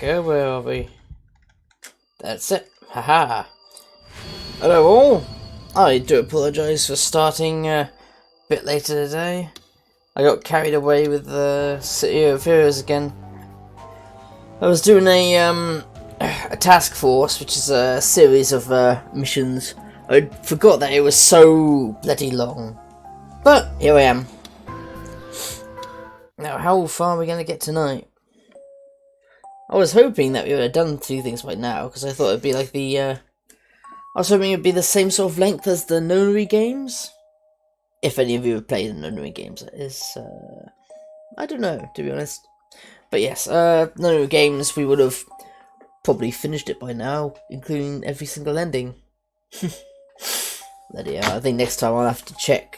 go. Where are we? That's it. Haha. Hello all. I do apologise for starting a bit later today. I got carried away with the City of Heroes again. I was doing a task force, which is a series of missions. I forgot that it was so bloody long. But here I am. Now, how far are we going to get tonight? I was hoping that we would have done 2 things by now, because I thought it'd be like the, I was hoping it'd be the same sort of length as the Nonary games. If any of you have played the Nonary games, that is, I don't know, to be honest. But yes, Nonary games, we would have probably finished it by now, including every single ending. Bloody hell, I think next time I'll have to check,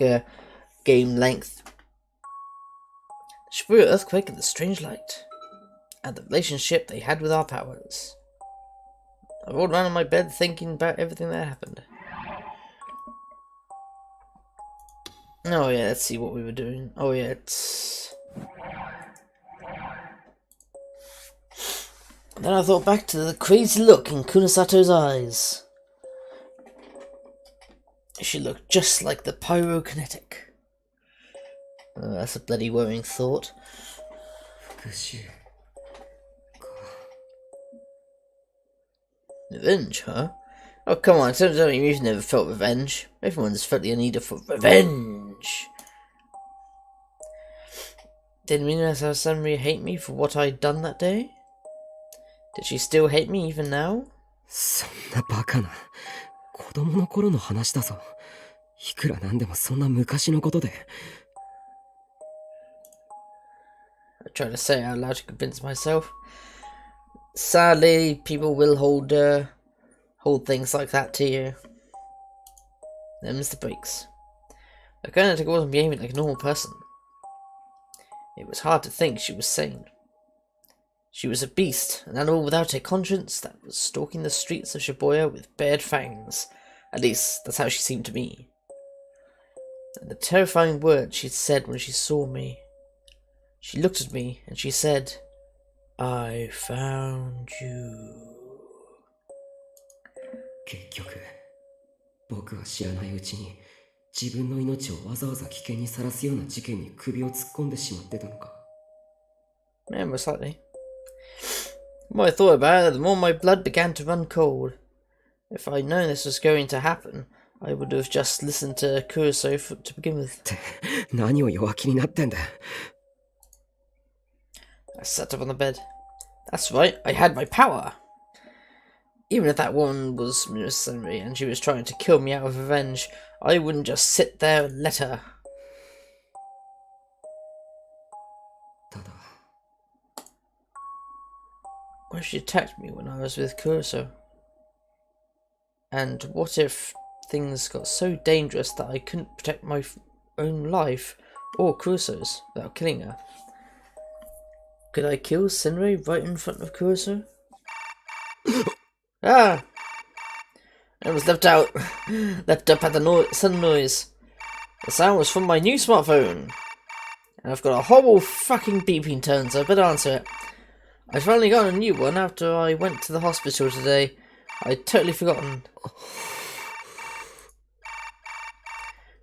game length. The Shibuya earthquake and the strange light. And the relationship they had with our powers. I rolled around on my bed thinking about everything that happened. Oh yeah, let's see what we were doing. Oh yeah, it's... Then I thought back to the crazy look in Kunisato's eyes. She looked just like the pyrokinetic. Oh, that's a bloody worrying thought. Revenge, huh? Oh, come on, don't tell me you've never felt revenge. Everyone's felt the need for revenge. Didn't realize how Samurai hate me for what I'd done that day? Did she still hate me even now? そんなバカな子供の頃の話だぞ。いくらなんでもそんな昔のことで。I try to say it out loud to convince myself. Sadly, people will hold things like that to you. Them's the breaks. I kind of wasn't behaving like a normal person. It was hard to think she was sane. She was a beast, an animal without a conscience that was stalking the streets of Shibuya with bared fangs. At least, that's how she seemed to me. And the terrifying words she said when she saw me. She looked at me and she said, I found you. 結局、僕は知らないうちに自分の命をわざわざ危険にさらすような事件に首を突っ込んでしまってたのか。Yeah, most likely. The more I thought about it, the more my blood began to run cold. If I'd known this was going to happen, I would have just listened to Kuruso to begin with. 何を弱気になってんだ。I sat up on the bed. That's right, I had my power. Even if that woman was Miss Henry and she was trying to kill me out of revenge, I wouldn't just sit there and let her. ただ。 What if she attacked me when I was with Kuruso? And what if things got so dangerous that I couldn't protect my own life or Kuruso's without killing her? Could I kill Senrei right in front of Kuruso? Ah! I was left out. Left up at the sudden noise. The sound was from my new smartphone. And I've got a horrible fucking beeping tone, so I better answer it. I finally got a new one after I went to the hospital today. I'd totally forgotten.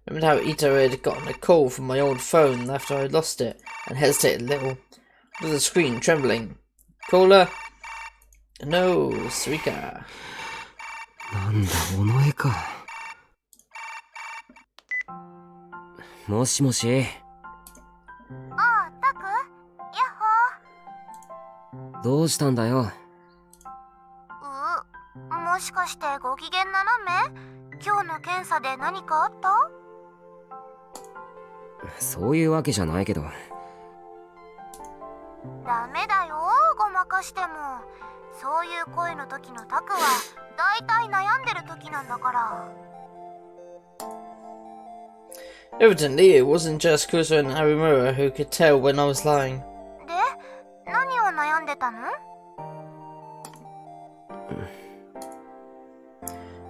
Remembered how Ito had gotten a call from my old phone after I lost it, and hesitated a little. With the screen trembling. Caller? No, Suika. なんだ、お前か。もしもし。ああ、タク？やっほー。どうしたんだよ。もしかしてご機嫌なのめ？今日の検査で何かあった？そういうわけじゃないけど。ダメだよ、ごまかしても。そういう声の時のタクはだいたい悩んでる時なんだから。Evidently, it wasn't just Kuruso and Harimura who could tell when I was lying. で、何を悩んでたの？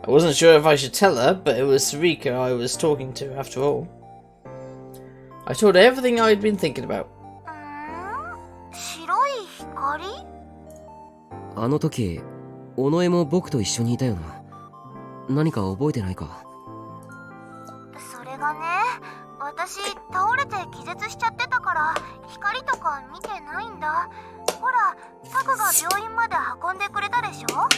I wasn't sure if I should tell her, but it was Sarika I was talking to after all. I told her everything I'd been thinking about. 白い光？あの時尾上も僕と一緒にいたよな。何か覚えてないか？それがね、私倒れて気絶しちゃってたから光とか見てないんだ。ほら、タクが病院まで運んでくれたでしょ。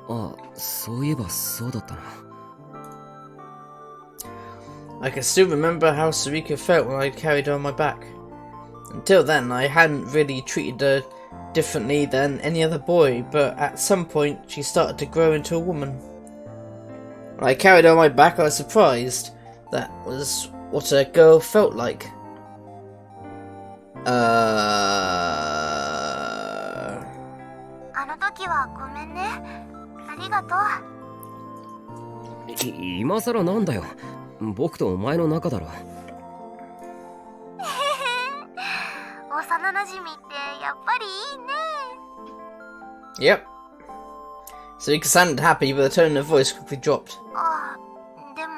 あ、そういえばそうだったな。I can still remember how Sarika felt when I carried her on my back. Until then, I hadn't really treated her differently than any other boy, but at some point she started to grow into a woman. When I carried her on my back, I was surprised. That was what a girl felt like. あの時はごめんね。ありがとう。今さらなんだよ。僕とお前の仲だろ。幼なじみってやっぱりいいね。 Yep. Sarika sounded happy, but the tone of her voice quickly dropped. あ、でも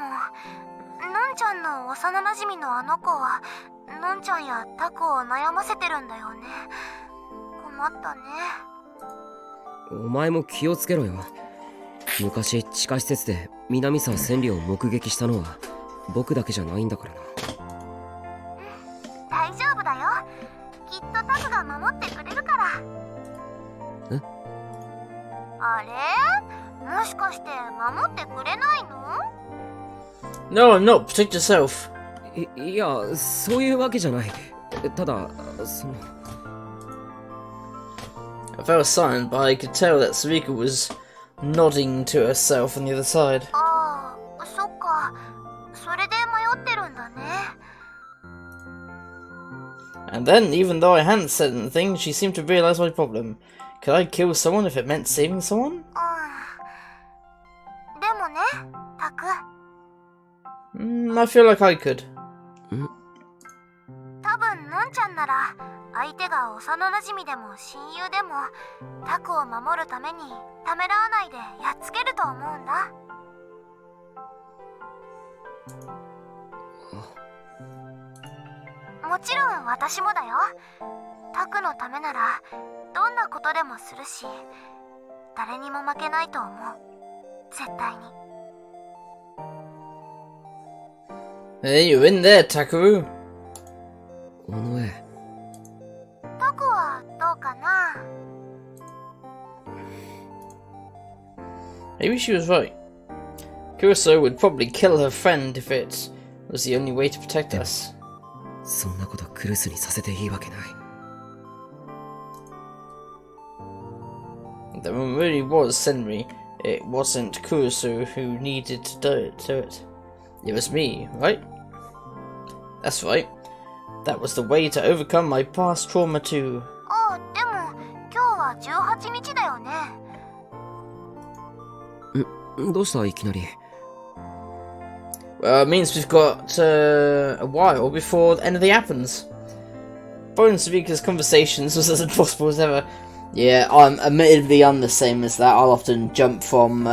のんちゃんの幼なじみのあの子はのんちゃんやタクを悩ませてるんだよね。困ったね。お前も気をつけろよ。昔地下施設で南沢千里を目撃したのは僕だけじゃないんだからな。大丈夫だよ。きっとタクが守ってくれるから。え？あれ？もしかして守ってくれないの？ No, I'm not. Protect yourself. いや、そういうわけじゃない。ただ、その。I felt silent, but I could tell that Sarika was nodding to herself on the other side. ああ、そっか。それで迷ってるんだね。And then, even though I hadn't said anything, she seemed to realize my problem. Could I kill someone if it meant saving someone? でもね、タク。I feel like I could. 多分のんちゃんなら相手が幼なじみでも親友でもタクを守るためにためらわないでやっつけると思うんだ。もちろん私もだよ。タクのためならどんなことでもするし、誰にも負けないと思う。絶対に。Hey, you're in there, Takuru. 尾上。タクはどうかな。 Maybe she was right. Kuroso would probably kill her friend if it was the only way to protect us. そんなことクルスにさせていいわけない。If there really was Senri, it wasn't Kuroso who needed to do it. It was me, right? That's right. That was the way to overcome my past trauma too. ああ、でも今日は18日だよね。どうしたいきなり。Well, it means we've got a while before anything happens. Following Sarika's conversations was as impossible as ever. Yeah, admittedly I'm the same as that. I'll often jump from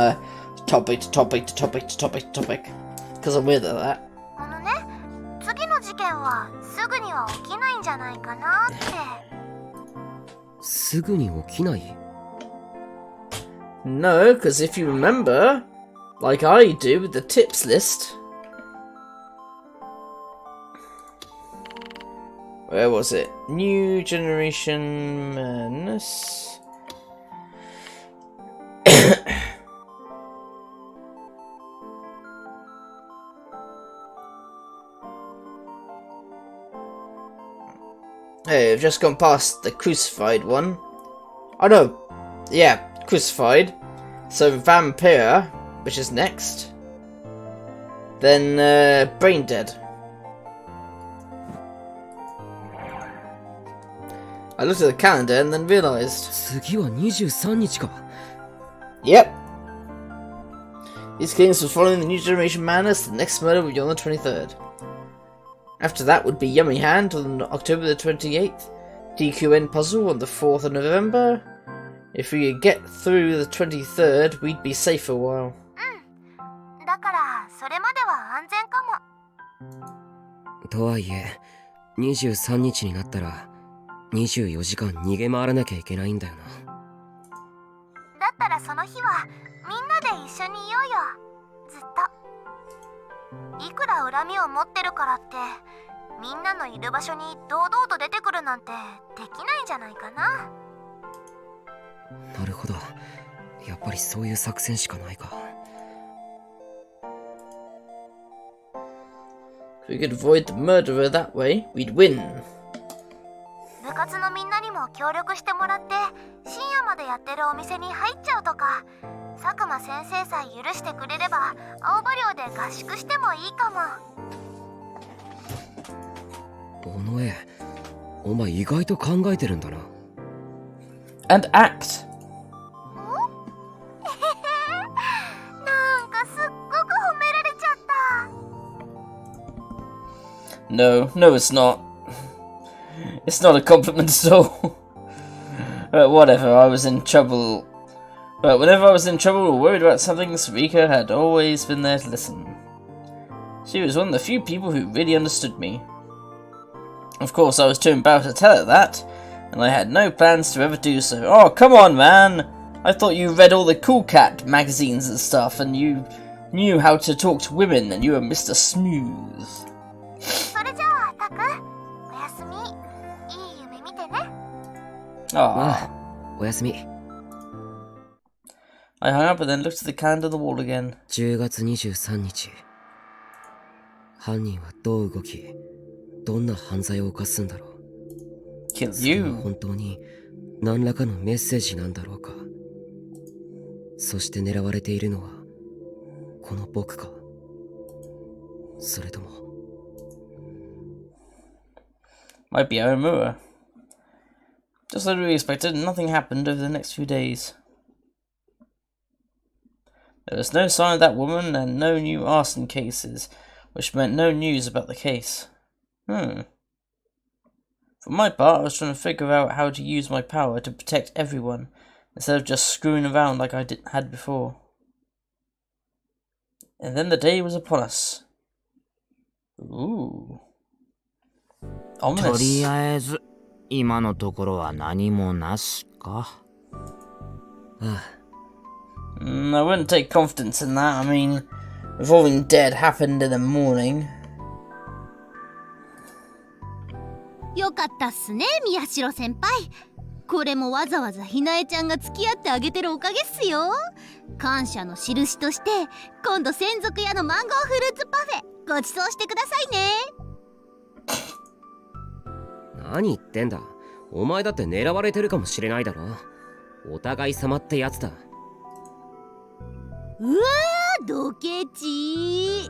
topic to topic to topic to topic to topic. Because I'm weird at that. あのね、次の事件はすぐには起きないんじゃないかなって。すぐに起きない？ No, because if you remember, like I do with the tips list. Where was it? New Generation Madness. Hey, I've just gone past the crucified one. Oh no, yeah, crucified. So vampire, which is next. Then brain dead. I looked at the calendar and then realised. 次は23日か。Yep. These killings were following the New Generation Madness. The next murder would be on the 23rd. After that would be Yummy Hand on October the 28th. DQN Puzzle on the 4th of November. If we could get through the 23rd, we'd be safe for a while. だからそれまでは安全かも。とはいえ、23日になったら24時間逃げ回らなきゃいけないんだよな。だったらその日はみんなで一緒にいようよ。ずっと。いくら恨みを持ってるからってみんなのいる場所に堂々と出てくるなんてできないんじゃないかな。なるほど。やっぱりそういう作戦しかないか。If we could avoid the murderer that way, we'd win. 部活のみんなにも協力してもらって深夜までやってるお店に入っちゃうとか、佐久間先生さえ許してくれれば青葉寮で合宿してもいいかも。尾上、お前意外と考えてるんだな。And act. なんかすっごく褒められちゃった。No, no, it's not. It's not a compliment at all. Whatever, I was in trouble. But whenever I was in trouble or worried about something, Sarika had always been there to listen. She was one of the few people who really understood me. Of course, I was too embarrassed to tell her that, and I had no plans to ever do so. Oh, come on, man! I thought you read all the Cool Cat magazines and stuff, and you knew how to talk to women, and you were Mr. Smooth. それじゃあタク、おやすみ。いい夢見てね。Ah. おやすみ。I hung up and then looked at the calendar on the wall again. 10月23日。犯人はどう動き、どんな犯罪を犯すんだろう。Kill それは you. 本当に何らかのメッセージなんだろうか。そして狙われているのはこの僕か、それとも Might be Aomura. Just like we expected, nothing happened over the next few days. There was no sign of that woman and no new arson cases, which meant no news about the case. For my part, I was trying to figure out how to use my power to protect everyone, instead of just screwing around like I had before. And then the day was upon us. Ooh. とり Ominous. あえず今のところは何もなしか。ああ、 I wouldn't take confidence in that. I mean, revolving dead happened in the morning. よかったっすね、宮代先輩。これもわざわざひなえちゃんが付き合ってあげてるおかげっすよ。感謝の印として今度専属屋のマンゴーフルーツパフェごちそうしてくださいね。何言ってんだ。お前だって狙われてるかもしれないだろ。お互い様ってやつだ。うわー、ドケチ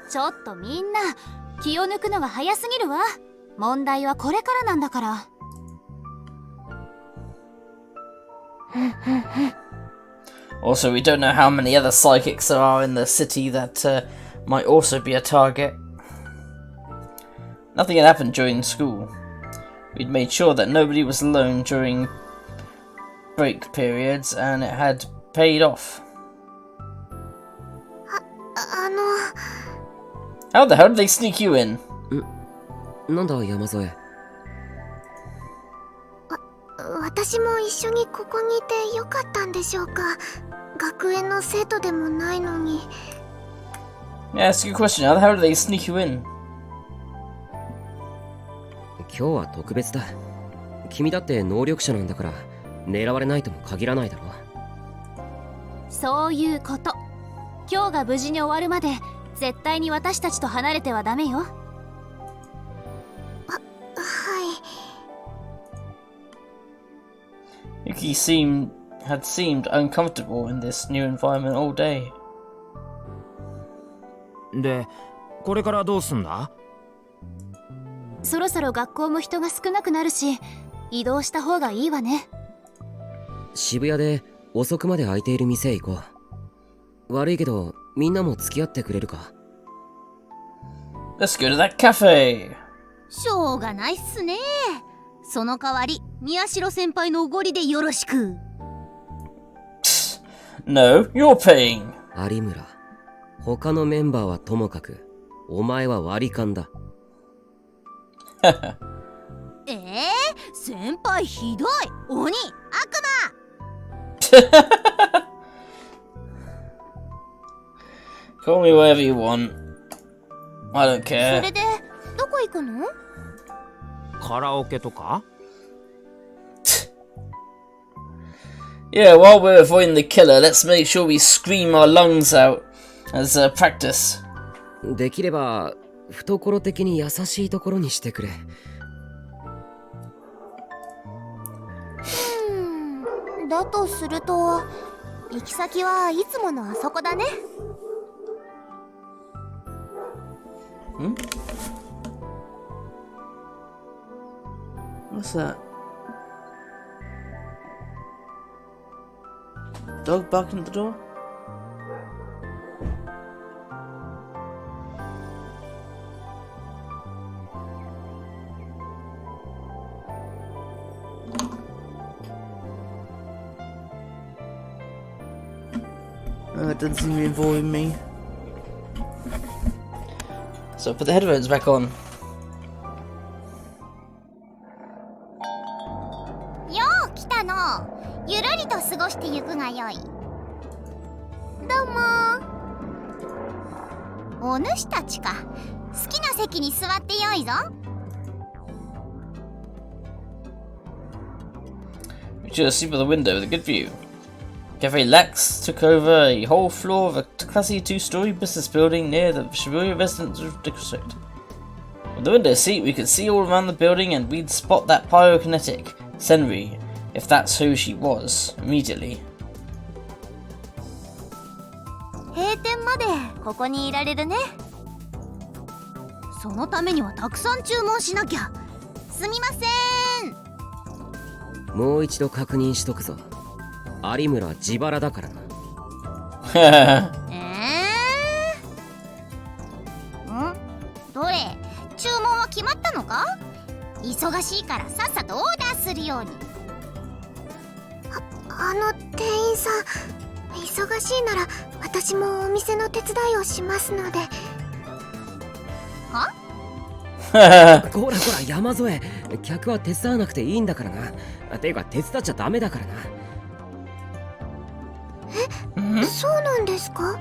ちょっとみんな気を抜くのが早すぎるわ。問題はこれからなんだから。Also, we don't know how many other psychics there are in the city that might also be a target. Nothing had happened during school. We'd made sure that nobody was alone during break periods, and it had paid off. あ How the hell did they sneak you in? なんだ山添。私も一緒にここにいてよかったんでしょうか。学園の生徒でもないのに。Yeah, that's a good question. How the hell did they sneak you in? 今日は特別だ。君だって能力者なんだから狙われないとも限らないだろ。そういうこと。今日が無事に終わるまで絶対に私たちと離れてはダメよ。はい。Yuki had seemed uncomfortable in this new environment all day. で、これからどうすんだ？そろそろ学校も人が少なくなるし移動した方がいいわね。渋谷で遅くまで空いている店へ行こう。悪いけどみんなも付き合ってくれるか？ Let's go to that cafe. しょうがないっすね。その代わり宮代先輩のおごりでよろしく。No, you're paying. 有村、他のメンバーはともかくお前は割り勘だ。先輩ひどい。鬼、悪 Call me whatever you want. I don't 魔。そ care. れでどこ行くの？カラオケとか？ Yeah, while we're avoiding the killer, let's make sure we scream our lungs out as practice. できれば懐的に優しいところにしてくれ。だとすると行き先はいつものあそこだね。What's that? Dog barking at the door? Oh, it doesn't seem to be involving me. So put the headphones back on. よう来たの。ゆるりと過ごしてゆくがよい。どうも。お主たちか。好きな席に座ってよいぞ。We should sleep at the window with a good view. Cafe Lax took over a whole floor of a classy two-story business building near the Shibuya residential district. With the window seat, we could see all around the building and we'd spot that pyrokinetic, Senri, if that's who she was, immediately. 閉店までここにいられるね。そのためにはたくさん注文しなきゃ。すみません。もう一度確認しとくぞ。有村は自腹だからな。どれ、注文は決まったのか？忙しいからさっさとオーダーするように。店員さん、忙しいなら私もお店の手伝いをしますので。は？ほらほら山添、客は手伝わなくていいんだからな。ていうか手伝っちゃダメだからな。そうなんですか？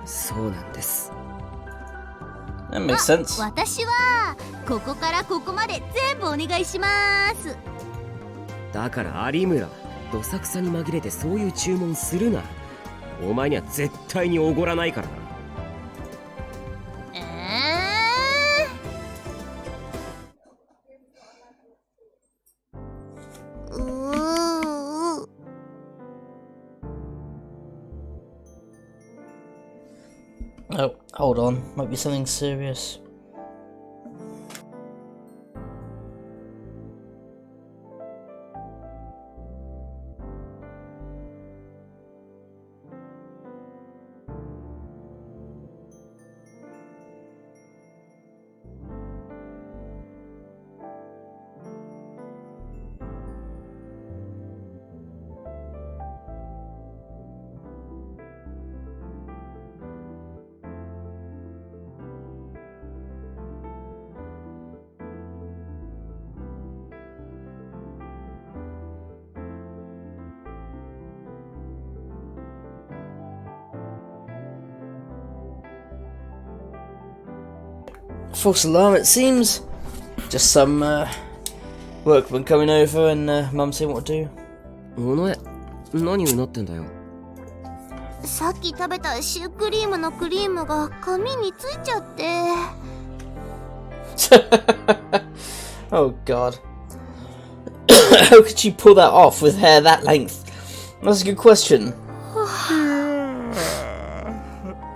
そうなんです。That makes sense. 私はここからここまで全部お願いします。だから有村、どさくさに紛れてそういう注文するな。お前には絶対におごらないからな。Oh, hold on. Might be something serious. False alarm, it seems. Just some workmen coming over and Mum saying what to do. お前、何うなってんだよ。さっき食べたシュークリームのクリームが髪についちゃって。Oh god. How could she pull that off with hair that length? That's a good question.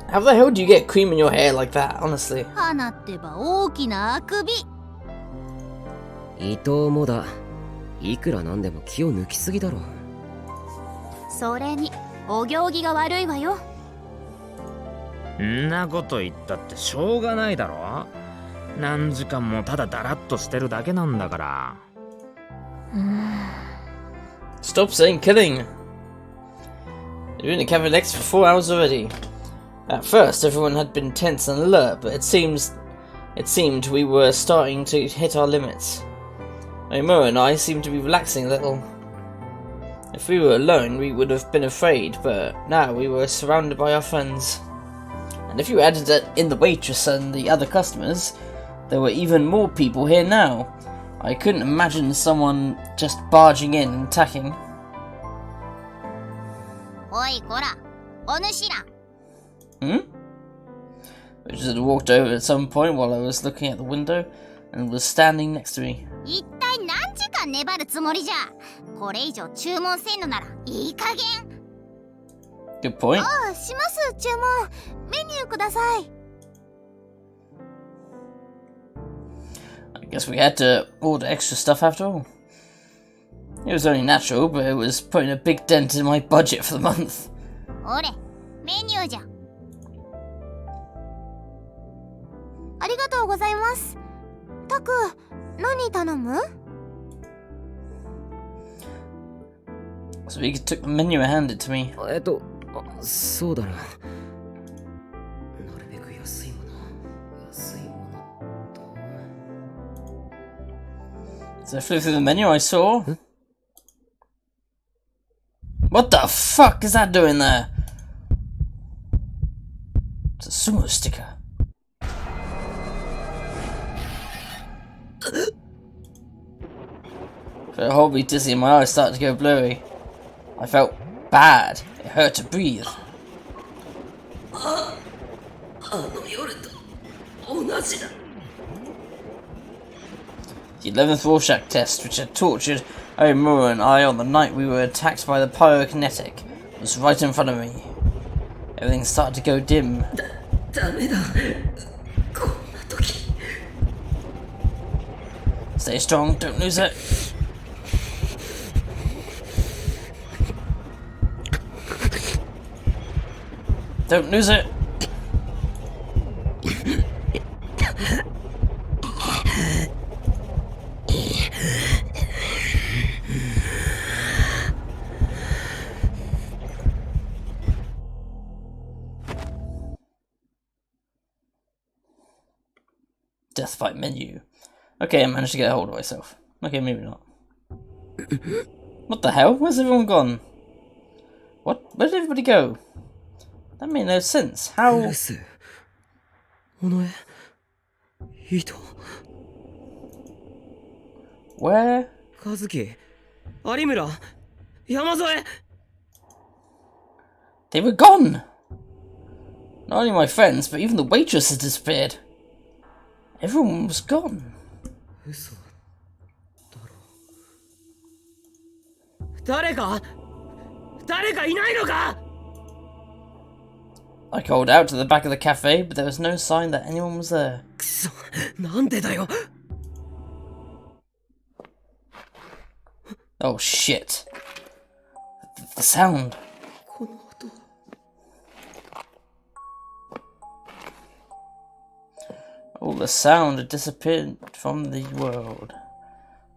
How the hell do you get cream in your hair like that, honestly? 花ってば大きなあくび。伊藤もだ。いくらなんでも気を抜きすぎだろ。それにお行儀が悪いわよ。んなこと言ったってしょうがないだろ。何時間もただだらっとしてるだけなんだから。Stop saying killing. You've been in Cafe Lex for 4 hours already. At first, everyone had been tense and alert, but it seems It seemed we were starting to hit our limits. Omura and I seemed to be relaxing a little. If we were alone, we would have been afraid, but now we were surrounded by our friends. And if you added in the waitress and the other customers, there were even more people here now. I couldn't imagine someone just barging in and attacking. おいこら、お主ら。 Which had walked over at some point while I was looking at the window and was standing next to me. 一体何時間粘るつもりじゃ。これ以上注文せんのならいい加減。 Good point. ああ、します、注文。メニューください。 I guess we had to order extra stuff after all. It was only natural, but it was putting a big dent in my budget for the month. おれ、メニューじゃ。ありがとうございます。タク、何頼む？ So he took the menu and handed it to me. そうだな。なるべく安いものと。 So I flew through the menu, I saw. What the fuck is that doing there? It's a sumo sticker. Felt horribly dizzy and my eyes started to go blurry. I felt bad. It hurt to breathe. The 11th Rorschach test, which had tortured Omura and I on the night we were attacked by the pyrokinetic, was right in front of me. Everything started to go dim. Stay strong, don't lose it. Don't lose it. Death fight menu. Okay, I managed to get a hold of myself. Okay, maybe not. What the hell? Where's everyone gone? What? Where did everybody go? That made no sense. How? Where? Kazuki, Arimura, Yamazoe. They were gone! Not only my friends, but even the waitress had disappeared. Everyone was gone. 誰かいないのか? I called out to the back of the cafe, but there was no sign that anyone was there. くそ、なんでだよ。 Oh shit. The sound. この音。 All the sound had disappeared from the world.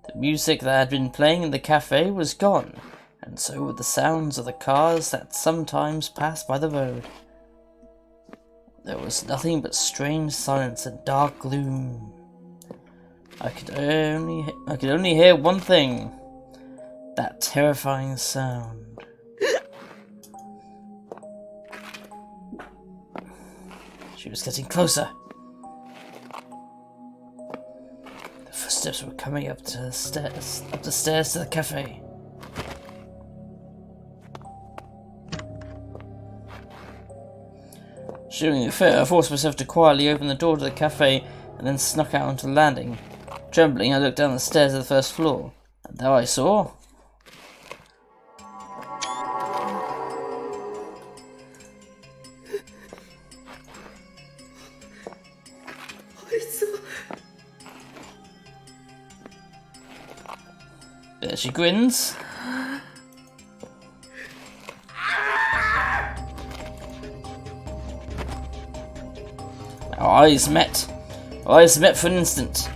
The music that had been playing in the cafe was gone, and so were the sounds of the cars that sometimes passed by the road. There was nothing but strange silence and dark gloom. I could only hear one thing. That terrifying sound. She was getting closer. The footsteps were coming up the stairs to the cafe. Shooting fear, I forced myself to quietly open the door to the cafe and then snuck out onto the landing. Trembling, I looked down the stairs to the first floor, and there I saw... There she grins. Our eyes met. Our eyes met for an instant.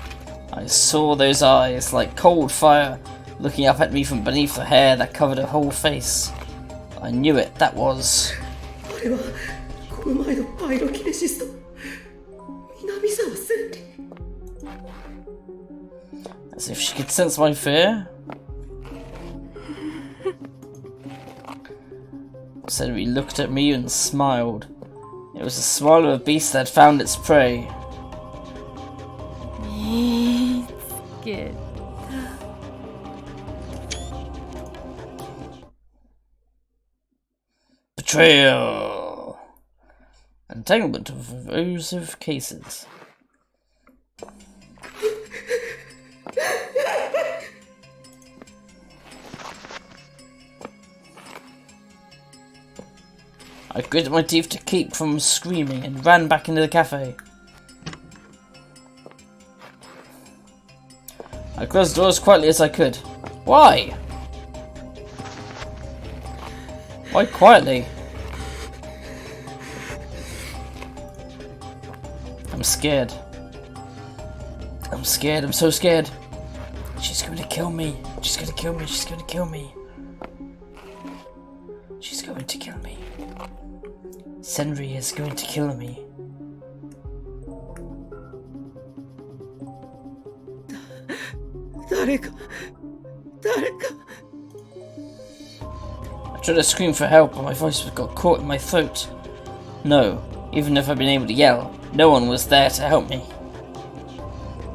I saw those eyes like cold fire looking up at me from beneath the hair that covered her whole face. I knew it, that was... As if she could sense my fear. Senri looked at me and smiled. It was the smile of a beast that found its prey. Good. Betrayal. Entanglement of evasive cases. I gritted my teeth to keep from screaming and ran back into the cafe. I closed the door as quietly as I could. Why? Why quietly? I'm scared. I'm scared. I'm so scared. She's going to kill me. She's going to kill me. She's going to kill me. She's going to kill me. Senri is going to kill me. I tried to scream for help, but my voice got caught in my throat. No, even if I'd been able to yell, no one was there to help me.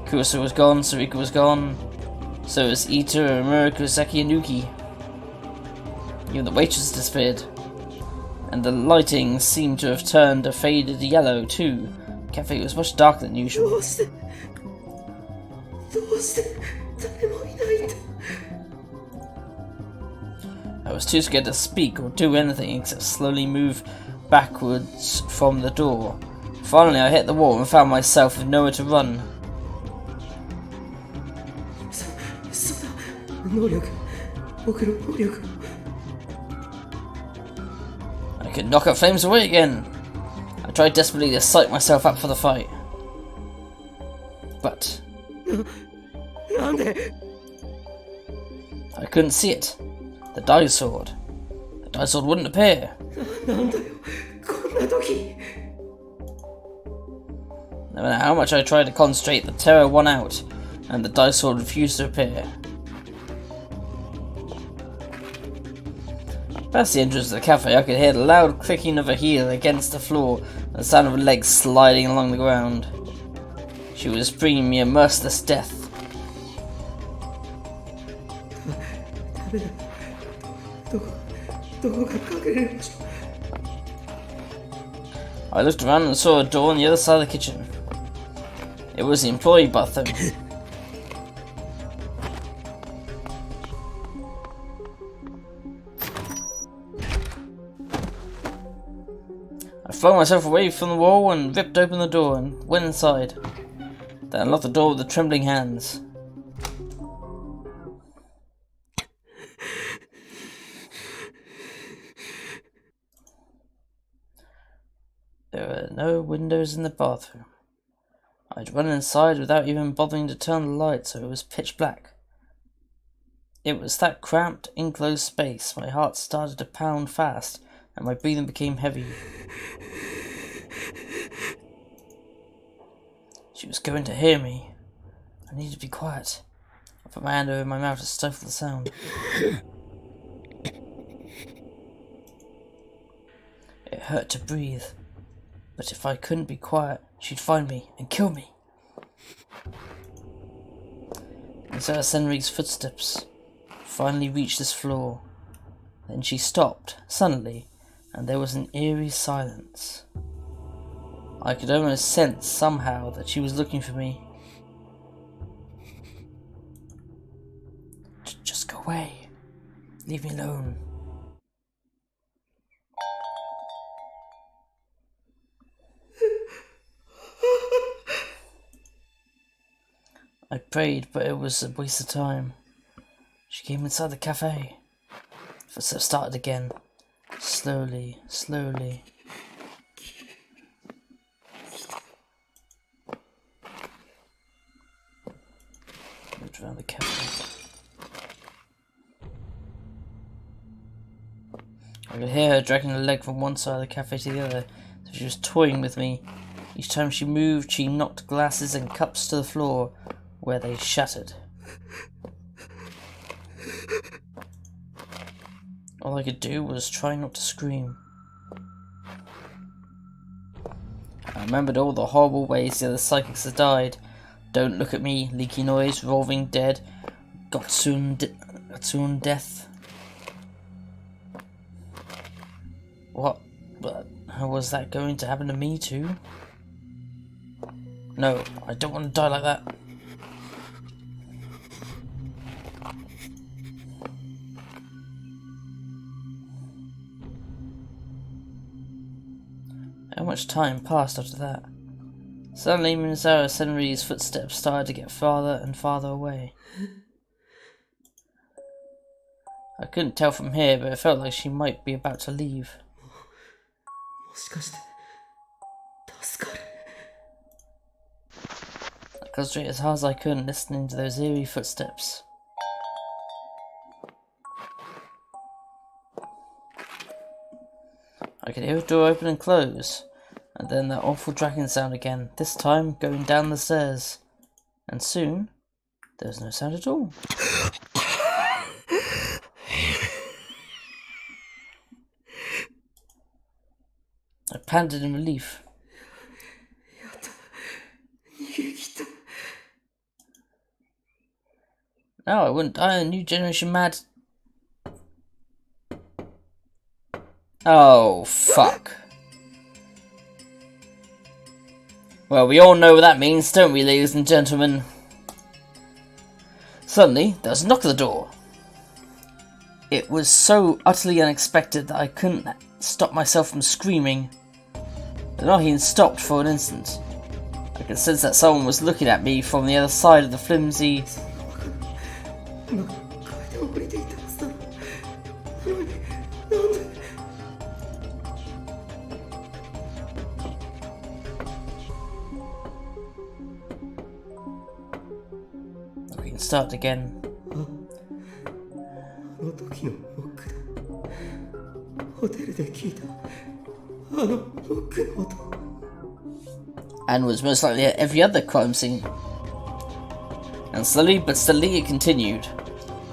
Kurosu was gone, Sarika was gone, so was Ita, Murako, Saki, and Nuki. Even the waitress disappeared. And the lighting seemed to have turned a faded yellow too. The cafe was much darker than usual. I was too scared to speak or do anything except slowly move backwards from the door. Finally I hit the wall and found myself with nowhere to run. I could knock out flames away again. I tried desperately to psych myself up for the fight. But I couldn't see it. The die sword. The die sword wouldn't appear. No matter how much I tried to concentrate, the terror won out, and the die sword refused to appear. Past the entrance of the cafe, I could hear the loud clicking of a heel against the floor and the sound of a leg sliding along the ground. She was bringing me a merciless death. I looked around and saw a door on the other side of the kitchen. It was the employee bathroom. I flung myself away from the wall and ripped open the door and went inside. Then I locked the door with trembling hands. There were no windows in the bathroom. I'd run inside without even bothering to turn the light, so it was pitch black. It was that cramped, enclosed space. My heart started to pound fast, and my breathing became heavy. She was going to hear me. I needed to be quiet. I put my hand over my mouth to stifle the sound. It hurt to breathe. But if I couldn't be quiet, she'd find me and kill me. And so Senri's footsteps finally reached this floor. Then she stopped, suddenly, and there was an eerie silence. I could almost sense somehow that she was looking for me. Just go away. Leave me alone. I prayed, but it was a waste of time. She came inside the cafe. Footsteps started again. Slowly, slowly. Moved around the cafe. I could hear her dragging a leg from one side of the cafe to the other, so she was toying with me. Each time she moved, she knocked glasses and cups to the floor, where they shattered. All I could do was try not to scream. I remembered all the horrible ways the other psychics had died. Don't look at me, leaky noise, revolving dead, Gotsun death. What? But how was that going to happen to me too? No, I don't want to die like that. How much time passed after that? Suddenly, Minzawa Senri's footsteps started to get farther and farther away. I couldn't tell from here, but it felt like she might be about to leave. I concentrated as hard as I could, listening to those eerie footsteps. I could hear a door open and close, and then that awful dragging sound again, this time going down the stairs. And soon, there was no sound at all. I panted in relief. No, I wouldn't die in a new generation mad. Oh, fuck. Well, we all know what that means, don't we, ladies and gentlemen? Suddenly, there was a knock at the door. It was so utterly unexpected that I couldn't stop myself from screaming. The knocking stopped for an instant. I could sense that someone was looking at me from the other side of the flimsy... We can start again. And was most likely at every other crime scene. And slowly but steadily it continued.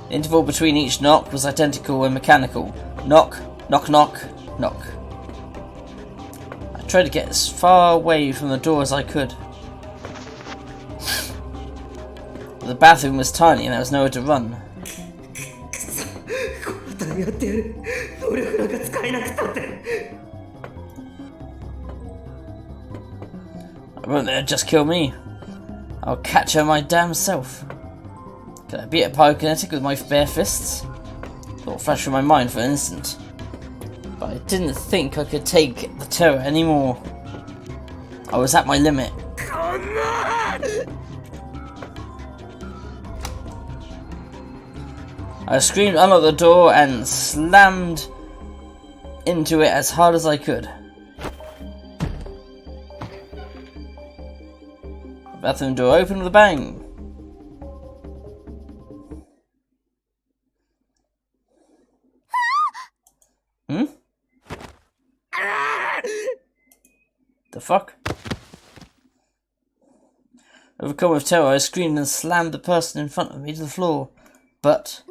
The interval between each knock was identical and mechanical. Knock, knock, knock, knock. I tried to get as far away from the door as I could. The bathroom was tiny and there was nowhere to run. I won't let her just kill me. I'll catch her my damn self. Can I beat a pyrokinetic with my bare fists? Thought flashed through my mind for an instant. But I didn't think I could take the terror anymore. I was at my limit. I screamed, unlocked the door, and slammed into it as hard as I could. The bathroom door opened with a bang. The fuck? Overcome with terror, I screamed and slammed the person in front of me to the floor. But...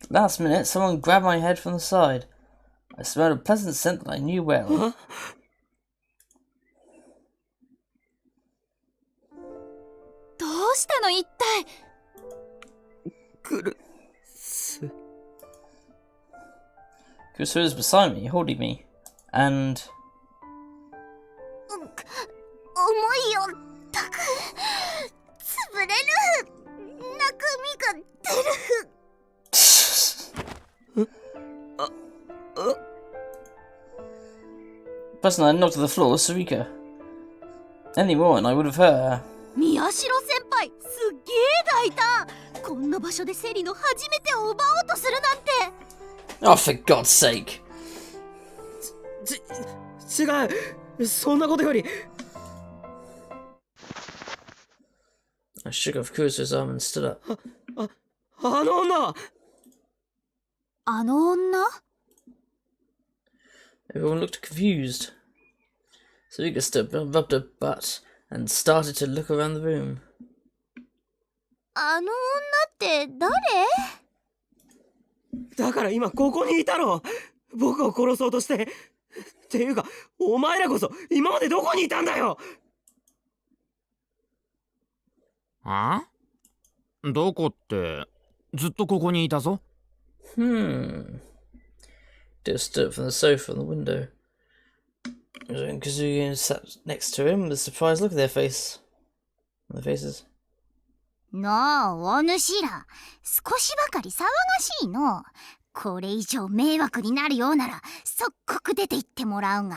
At the last minute, someone grabbed my head from the side. I smelled a pleasant scent that I knew well. Kusu was beside me, holding me, and... The person I knocked to the floor was Sarika. Any more and I would have hurt her. Oh, for God's sake. I shook off Kusu's arm and stood up. Everyone looked confused. Sarika rubbed her butt and started to look around the room. あの女って誰？だから今ここにいたろ。僕を殺そうとして。っていうか、お前らこそ今までどこにいたんだよ。あ？どこって、ずっとここにいたぞ。Dale stood up from the sofa on the window. Kazuki sat next to him with a surprised look at their faces. なあ、お主ら、少しばかり騒がしいの。これ以上迷惑になるようなら、即刻出て行ってもらうが。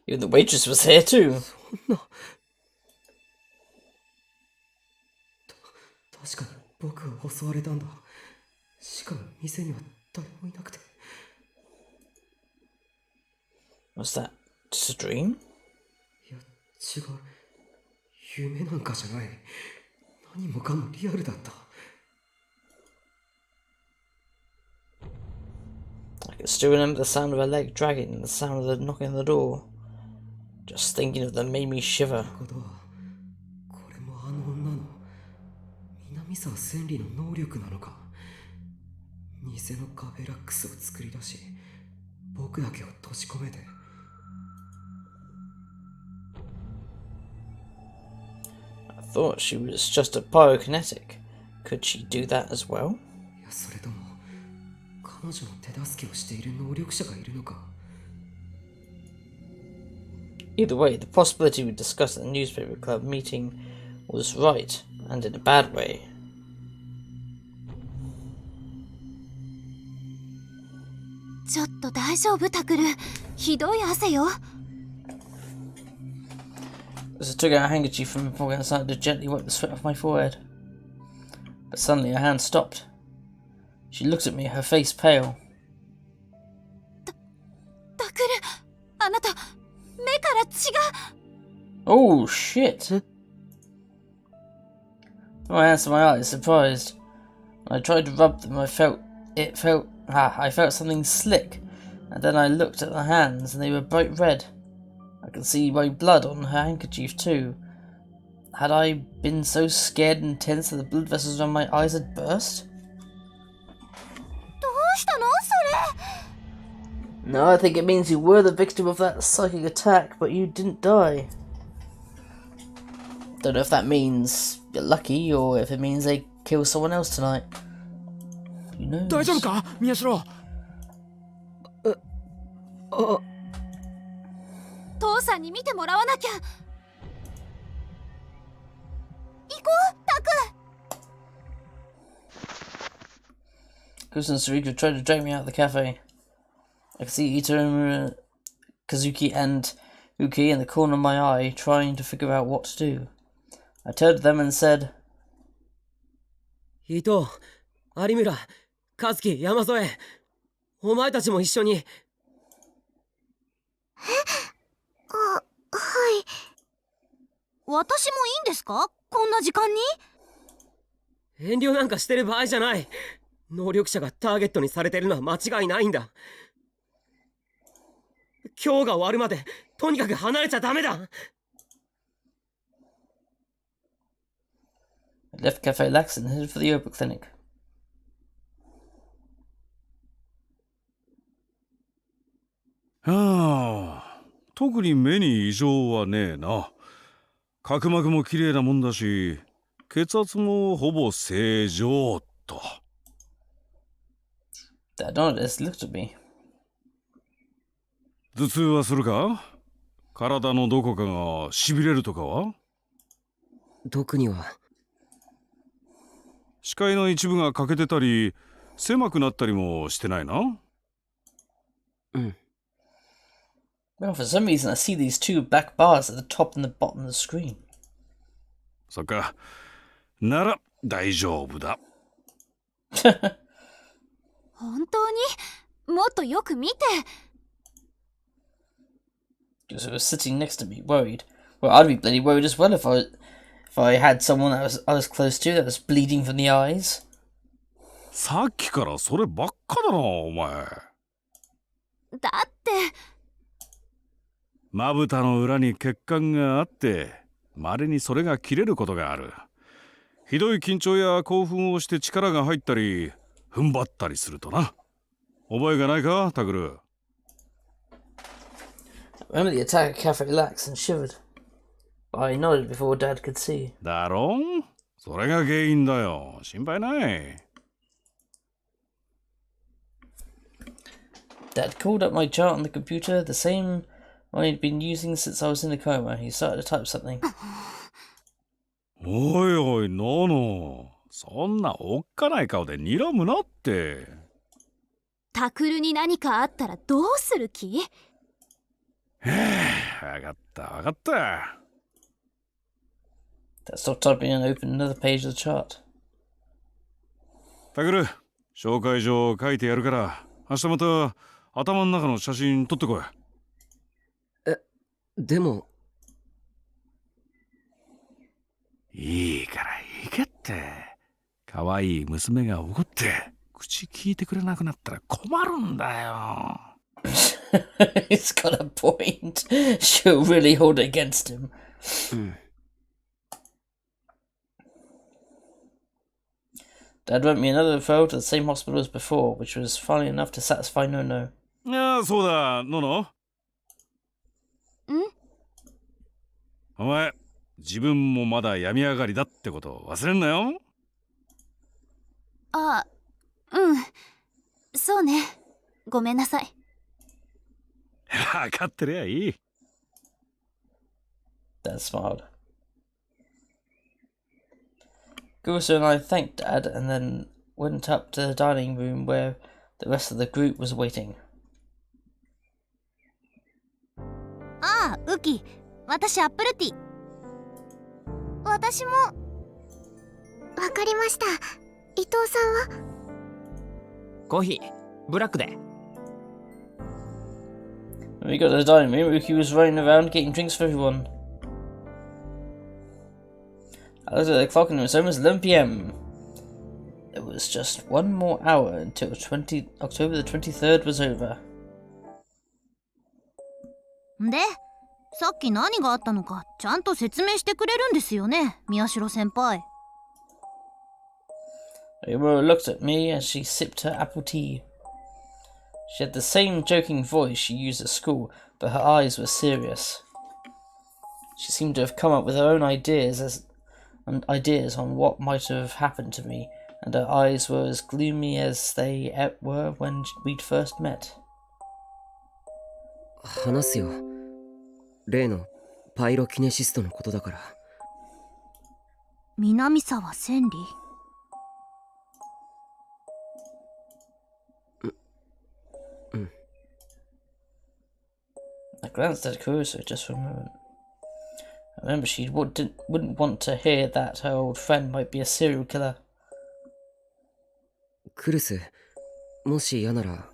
Even the waitress was here too. 確かに僕は襲われたんだ。しかも店には誰もいなくて。Was that just a dream? いや、違う。夢なんかじゃない。何もかもリアルだった。I can still remember the sound of her leg dragging and the sound of the knocking on the door. Just thinking of them made me shiver. これもあの女の南沢千里の能力なのか。偽のカフェラックスを作り出し、僕だけを閉じ込めて。I thought she was just a pyrokinetic. Could she do that as well? いや、それとも彼女の手助けをしている能力者がいるのか。Either way, the possibility we discussed at the newspaper club meeting was right, and in a bad way. ちょっと大丈夫タクル、ひどい汗よ。As I took out a handkerchief from my pocket and started to gently wipe the sweat off my forehead. But suddenly her hand stopped. She looked at me, her face pale. タクル、あなた、目から血が。Oh shit! I answered my eyes, surprised. When I tried to rub them, I felt something slick, and then I looked at the hands, and they were bright red. I could see my blood on her handkerchief too. Had I been so scared and tense that the blood vessels around my eyes had burst? どうしたのそれ？ No, I think it means you were the victim of that psychic attack, but you didn't die. Don't know if that means you're lucky, or if it means they kill someone else tonight. Who knows? 大丈夫か、宮代。父さんに見てもらわなきゃ。行こう、タク。Chris and Sarika tried to drag me out of the cafe. I could see Ito, Kazuki and Uki in the corner of my eye trying to figure out what to do. I turned to them and said, 伊藤、有村、和樹、山添、お前たちも一緒に。はい。私もいいんですか？こんな時間に？遠慮なんかしてる場合じゃない。能力者がターゲットにされてるのは間違いないんだ。今日が終わるまでとにかく離れちゃダメだ。I left Cafe Lax and headed for the Yoga Clinic. 特に目に異常はねえな。角膜も綺麗なもんだし、血圧もほぼ正常と。The hypnotist looked at me. 頭痛はするか？体のどこかが痺れるとかは？特には。視界の一部が欠けてたり、狭くなったりもしてないな。うん。Well, for some reason I see these two black bars at the top and the bottom of the screen. そっか。なら大丈夫だ。本当に？もっとよく見て。Because I was sitting next to me, worried. Well, I'd be bloody worried as well if I had someone I was close to that was bleeding from the eyes. さっきからそればっかだな、お前。だってまぶたの裏に血管があって、稀にそれが切れることがある。ひどい緊張や興奮をして力が入ったり、踏ん張ったりするとな。覚えがないか、タクル。I remember the attack at Cafe Lax and shivered. But I nodded before Dad could see. だろ？それが原因だよ。心配ない。Dad called up my chart on the computer, the same one he'd been using since I was in a coma. He started to type something. おいおい、ノノ。そんなおっかない顔で睨むなって。タクルに何かあったらどうする気？わかったわかった。Dad stopped typing and opened another page of the chart. タクル、紹介状書いてやるから、明日また頭の中の写真撮ってこい。でも。いいからいいかって。可愛い娘が怒って口聞いてくれなくなったら困るんだよ。He's got a point. She'll really hold it against him. Dad wrote me another referral to the same hospital as before, which was finally enough to satisfy No-No. いや、そうだ、ノノ。お前、自分もまだ病み上がりだってこと忘れんなよ。ああ、うん。そうね。ごめんなさい。わかってりゃいい。Dad smiled. Gursa and I thanked Dad and then went up to the dining room where the rest of the group was waiting. ああ、ウキ。私アップルティー。私も。わかりました。伊藤さんは？コーヒーブラックで。 When we got to the dining room, Uki was running around getting drinks for everyone. I looked at the clock and it was almost 11 p.m. There was just one more hour until October the 23rd was over. で、さっき何があったのかちゃんと説明してくれるんですよね、宮代先輩。Aurora looked at me as she sipped her apple tea. She had the same joking voice she used at school, but her eyes were serious. She seemed to have come up with her own ideas on what might have happened to me, and her eyes were as gloomy as they were when we'd first met. 話すよ。例のパイロキネシストのことだから。南沢千里。I glanced at Takuru just for a moment. I remember she wouldn't want to hear that her old friend might be a serial killer. クルス、もし嫌なら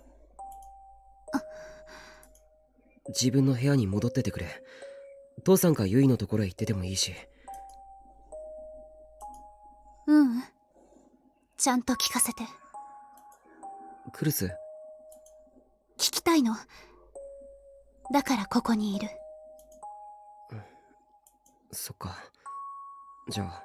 自分の部屋に戻っててくれ。父さんかユイのところへ行っててもいいし。うん。ちゃんと聞かせて。クルス。聞きたいの。だからここにいる。そっか。じゃあ。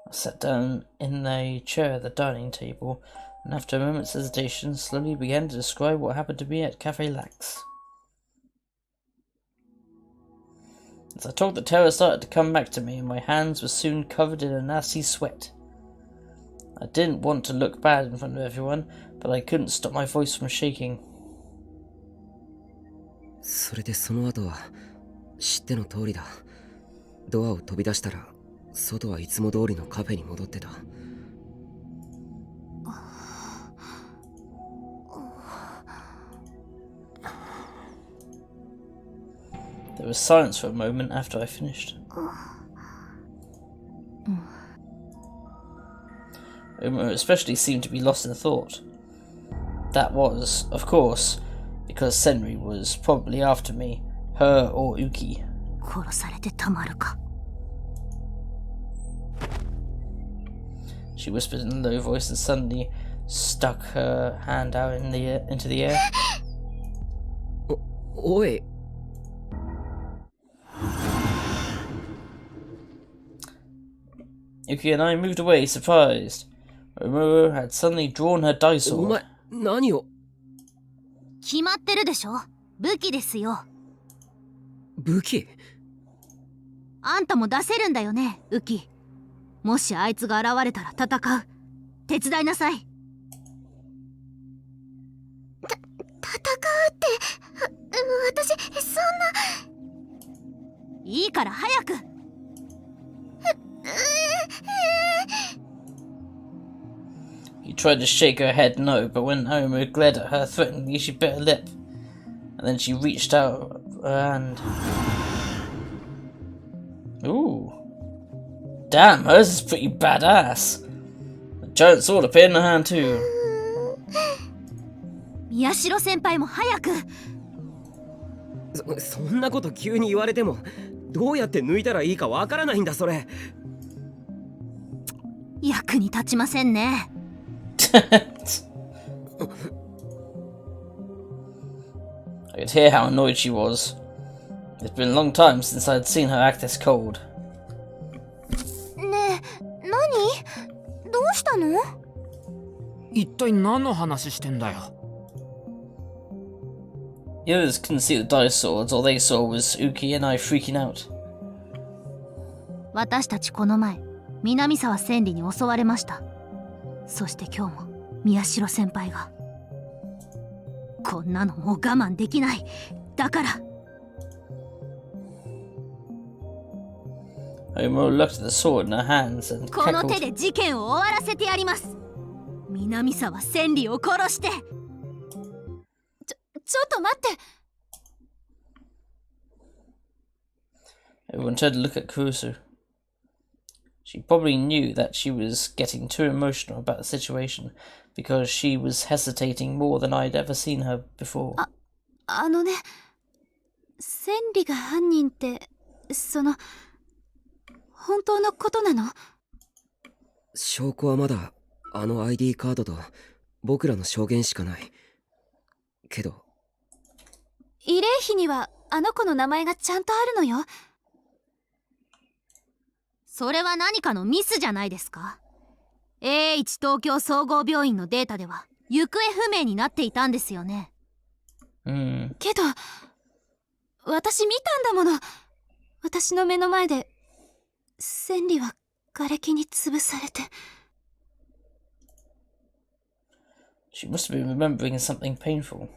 I sat down in a chair at the dining table, and after a moment's hesitation, slowly began to describe what happened to me at Cafe Lax. As I talked, the terror started to come back to me, and my hands were soon covered in a nasty sweat. I didn't want to look bad in front of everyone, but I couldn't stop my voice from shaking. それでその後は知っての通りだ。ドアを飛び出したら外はいつも通りのカフェに戻ってた。There was silence for a moment after I finished. Uma especially seemed to be lost in thought. That was, of course, because Senri was probably after me, her or Uki. 殺されてたまるか。she whispered in a low voice and suddenly stuck her hand out into the air. おい。Yuki and I moved away, surprised. Rimuru had suddenly drawn her dice お sword. 前、何を。決まってるでしょ。武器ですよ。武器。あんたも出せるんだよね、ウキ。もしあいつが現れたら戦う。手伝いなさい。戦うって、私、そんな。いいから早く。He tried to shake her head no, but when Rimuru glared at her threateningly, she bit her lip. And then she reached out her hand. Ooh. Damn, hers is pretty badass. A giant sword appeared in her hand too. 宮代先輩も早く。そんなこと急に言われても、どうやって抜いたらいいかわからないんだそれ。役に立ちませんね。I could hear how annoyed she was. It's been a long time since I'd seen her act this cold. ねえ、何？どうしたの？一体何の話してんだよ。The others couldn't see the dice swords. All they saw was Uki and I freaking out. 私たちこの前、南沢千里に襲われました。そして今日も宮代先輩が。こんなのもう我慢できない。だから。Rimuru looked at the sword in her hands and この手 cackled. で事件を終わらせてやります。南沢千里を殺して。ちょっと待って。 Everyone turned to look at Kurusu. She probably knew that she was getting too emotional about the situation because she was hesitating more than I'd ever seen her before. あのね、千里が犯人って、本当のことなの？証拠はまだあの ID カードと僕らの証言しかない。けど慰霊碑にはあの子の名前がちゃんとあるのよ。それは何かのミスじゃないですか。 A1 東京総合病院のデータでは行方不明になっていたんですよね。けど私見たんだもの。私の目の前で千里は瓦礫に潰されて。 She must have been remembering something painful.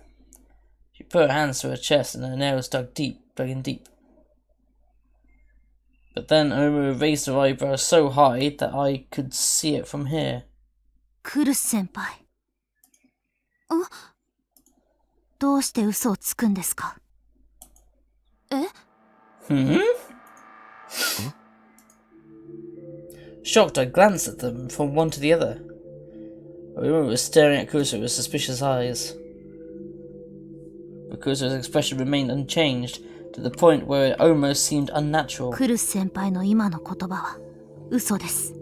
She put her hands to her chest and her nails dug in deep. But then Rimuru raised her eyebrows so high that I could see it from here. クルス先輩。どうして嘘をつくんですか？Shocked, I glanced at them from one to the other. Rimuru was staring at Kurusu with suspicious eyes. But Kurusu's expression remained unchanged, to the point where it almost seemed unnatural. クルス先輩の今の言葉は嘘です。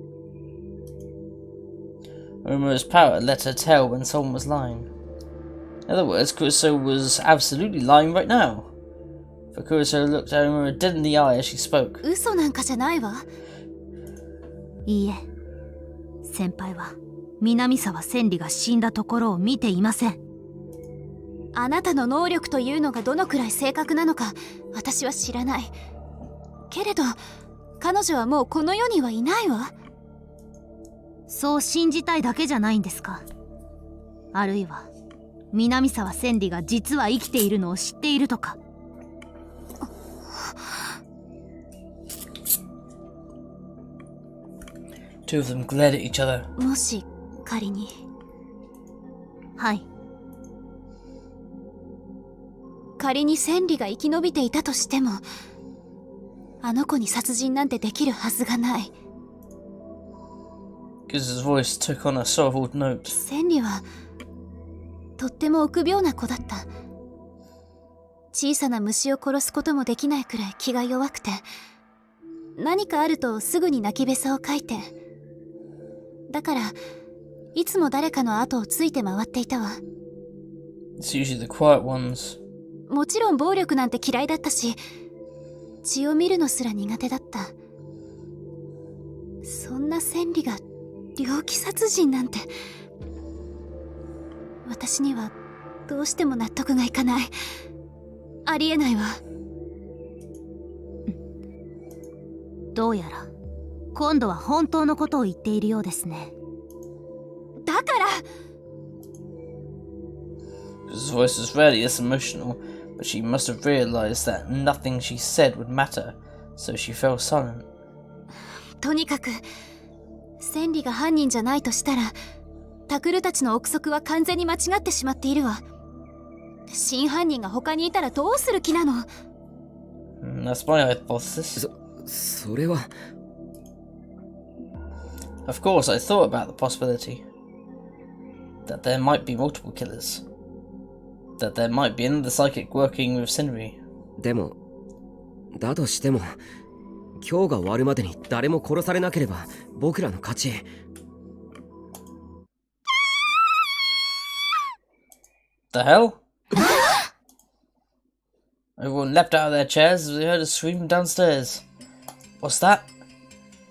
Rimuru power let her tell when someone was lying. In other words, Kurusu was absolutely lying right now. For Kurusu looked at Rimuru dead in the eye as she spoke. 嘘なんかじゃないわ。いいえ、先輩は南沢千里が死んだところを見ていません。あなたの能力というのがどのくらい正確なのか私は知らない。けれど彼女はもうこの世にはいないわ。そう信じたいだけじゃないんですか？あるいは南沢千里が実は生きているのを知っているとか。Two of them glared at each other. もし仮に。はい。仮に千里が生き延びていたとしてもあの子に殺人なんてできるはずがない。 Kurusu's voice took on a sorrowful note. 千里はとっても臆病な子だった。小さな虫を殺すこともできないくらい気が弱くて、何かあるとすぐに泣きべさをかいて、だからいつも誰かの後をついて回っていたわ。 It's usually the quiet ones. もちろん暴力なんて嫌いだったし、血を見るのすら苦手だった。そんな千里が猟奇殺人なんて、私にはどうしても納得がいかない。ありえないわ。どうやら今度は本当のことを言っているようですね。だから His voice was rarely this emotional, but she must have realized that nothing she said would matter, so she fell silent. とにかく千里が犯人じゃないとしたら、タクルたちの憶測は完全に間違ってしまっているわ。真犯人が他にいたらどうする気なの？ That's my hypothesis. それは Of course, I thought about the possibility that there might be multiple killers, that there might be another psychic working with Sindri. でもだとしても今日が終わるまでに誰も殺されなければ僕らの勝ち。The hell? Everyone leapt out of their chairs as they heard a scream downstairs. What's that?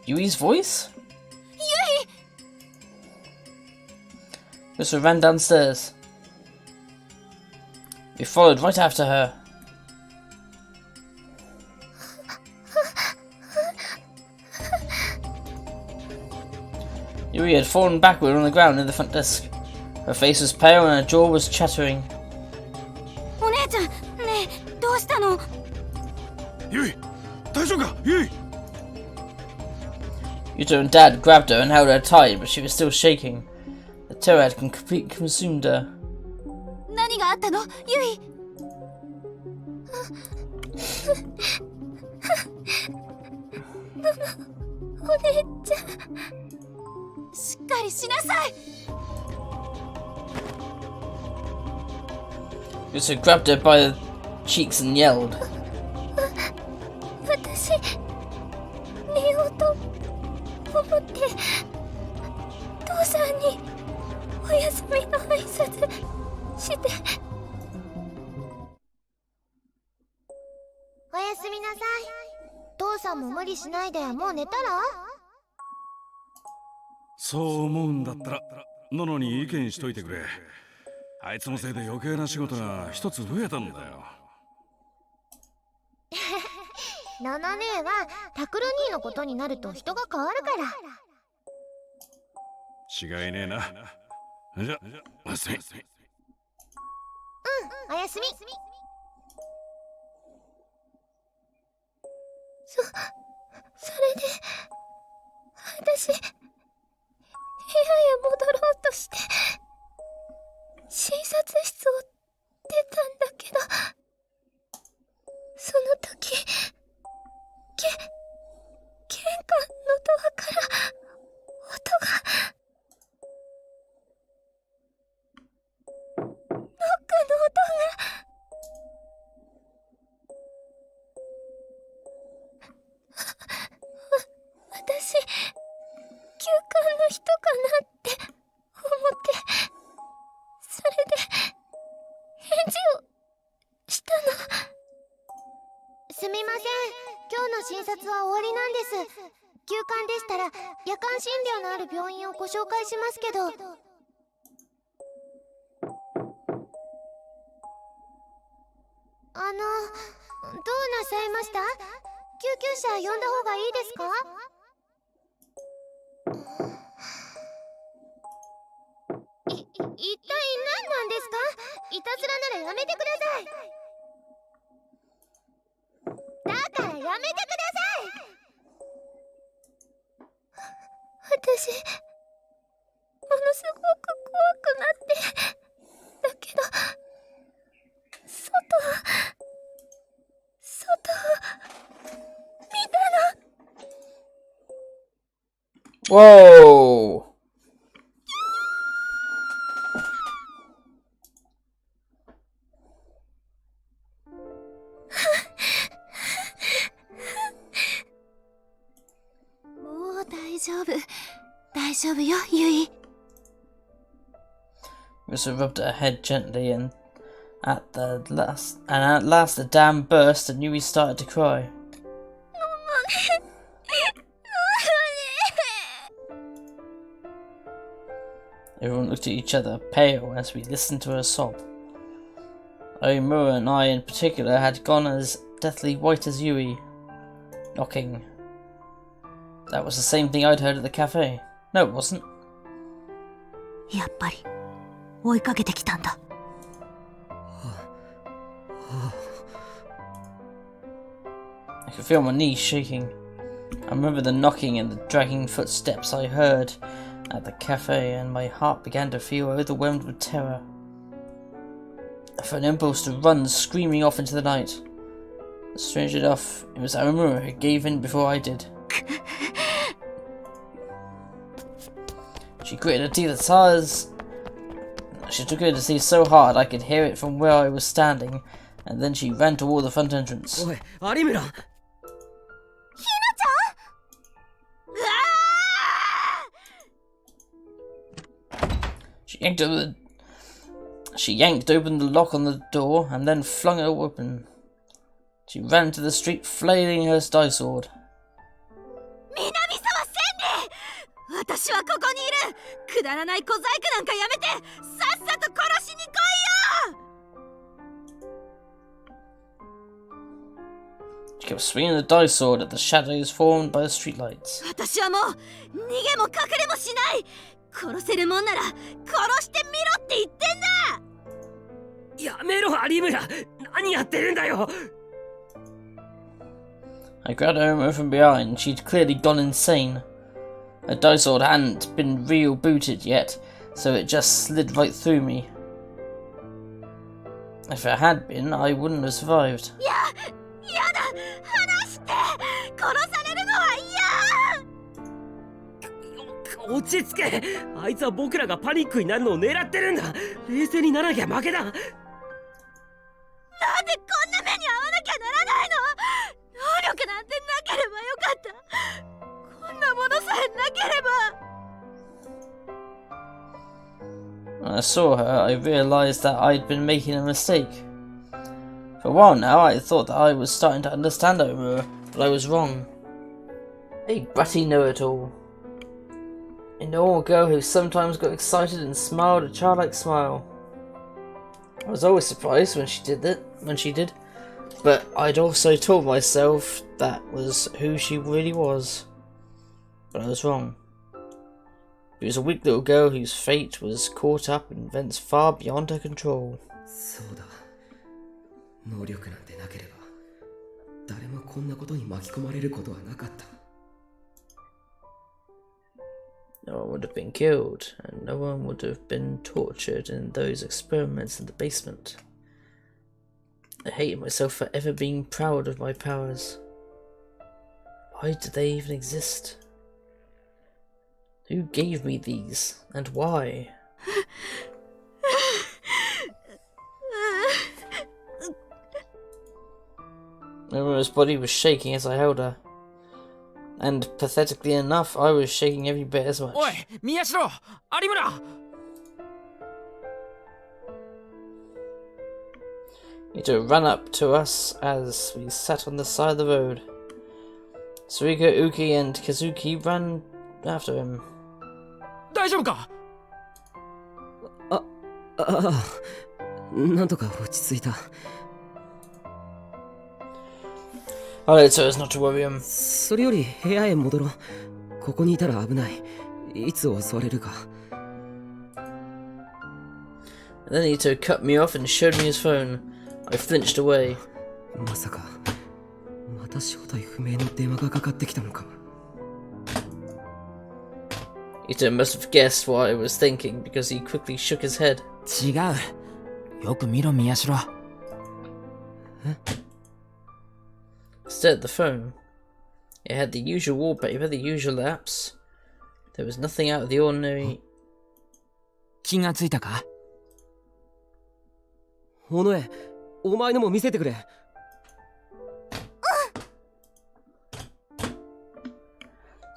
Yui's voice? Yui! Yusuf ran downstairs. We followed right after her. Yui had fallen backward on the ground near the front desk. Her face was pale and her jaw was chattering. お姉ちゃん、ねえ、どうしたの？ユイ、大丈夫か？ユイ。 Yuto and Dad grabbed her and held her tight, but she was still shaking. The terror had completely consumed her. 何があったの？ユイ。お姉ちゃん、しっかりしなさい。 Yuto grabbed her by the cheeks and yelled. 私寝ようと思って父さんにお休みの挨拶して。おやすみなさい。父さんも無理しないでもう寝たら？そう思うんだったらノノに意見しといてくれ。あいつのせいで余計な仕事が一つ増えたんだよ。ナナ姉はタクル兄のことになると人が変わるから。違いねえな。じゃ、おやすみ。おやすみ。それで私部屋へ戻ろうとして診察室を出たんだけど、その時玄関のドアから音が。ノックの音が。私急患の人かなって思って、それで返事をしたの。すみません、今日の診察は終わりなんです。急患でしたら夜間診療のある病院をご紹介しますけど。どうなさいました？救急車呼んだ方がいいですか？一体何なんですか？いたずらならやめてください。だからやめてください。私ものすごく怖くなって、だけど外見たら。Whoa! 大丈夫よ、ユイ。Mr. rubbed her head gently, and at last the dam burst, and Yui started to cry. Everyone looked at each other, pale, as we listened to her sob. Omura and I in particular had gone as deathly white as Yui. Knocking. That was the same thing I'd heard at the cafe. No, it wasn't. やっぱり追いかけてきたんだ。I could feel my knees shaking. I remember the knocking and the dragging footsteps I heard at the cafe, and my heart began to feel overwhelmed with terror. I felt an impulse to run screaming off into the night. Strange enough, it was Omura who gave in before I did. She gritted her teeth as hard as... She took her to see so hard I could hear it from where I was standing, and then she ran toward the front entrance. おい、有村。 She yanked open the lock on the door and then flung it open. She ran to the street, flailing her dye sword. 南沢千里、私はここにいる。くだらない小細工なんかやめて、さっさと殺しに来いよ。 She kept swinging the dye sword at the shadows formed by the streetlights. 私はもう逃げも隠れもしない。殺せるもんなら殺してみろって言ってんだ。やめろ、有村。何やってるんだよ。 I grabbed Omura from behind. She'd clearly gone insane. Her dye sword hadn't been rebooted yet, so it just slid right through me. If it had been, I wouldn't have survived. やだ、離して。殺されるのは嫌。落ち着け。あいつは僕らがパニックになるのを狙ってるんだ。冷静にならなきゃ負けだ。なんでこんな目に遭わなきゃならないの。能力なんてなければよかった。こんなものさえなければ。 When I saw her, I realized that I'd been making a mistake. For a while now, I thought that I was starting to understand Omura, but I was wrong. A bratty know-it-all. A normal girl who sometimes got excited and smiled a childlike smile. I was always surprised when she did, but I'd also told myself that was who she really was. But I was wrong. She was a weak little girl whose fate was caught up in events far beyond her control. そうだ。能力なんてなければ、誰もこんなことに巻き込まれることはなかった。 No one would have been killed, and no one would have been tortured in those experiments in the basement. I hated myself for ever being proud of my powers. Why did they even exist? Who gave me these, and why? Omura's body was shaking as I held her. And pathetically enough, I was shaking every bit as much. おい、宮代、有村。Ito ran up to us as we sat on the side of the road. Suiko, Uki, and Kazuki ran after him. 大丈夫か。ああ、なんとか落ち着いた。 I told us not to worry him. それより部屋へ戻ろう。ここにいたら危ない。いつ襲われるか。 And then Ito cut me off and showed me his phone. I flinched away. まさか、また正体不明の電話がかかってきたのか。 Ito must have guessed what I was thinking because he quickly shook his head. 違う。よく見ろ、宮代。Stared at the phone. It had the usual wallpaper, the usual apps. There was nothing out of the ordinary. 気がついたか。尾上、お前のも見せてくれ。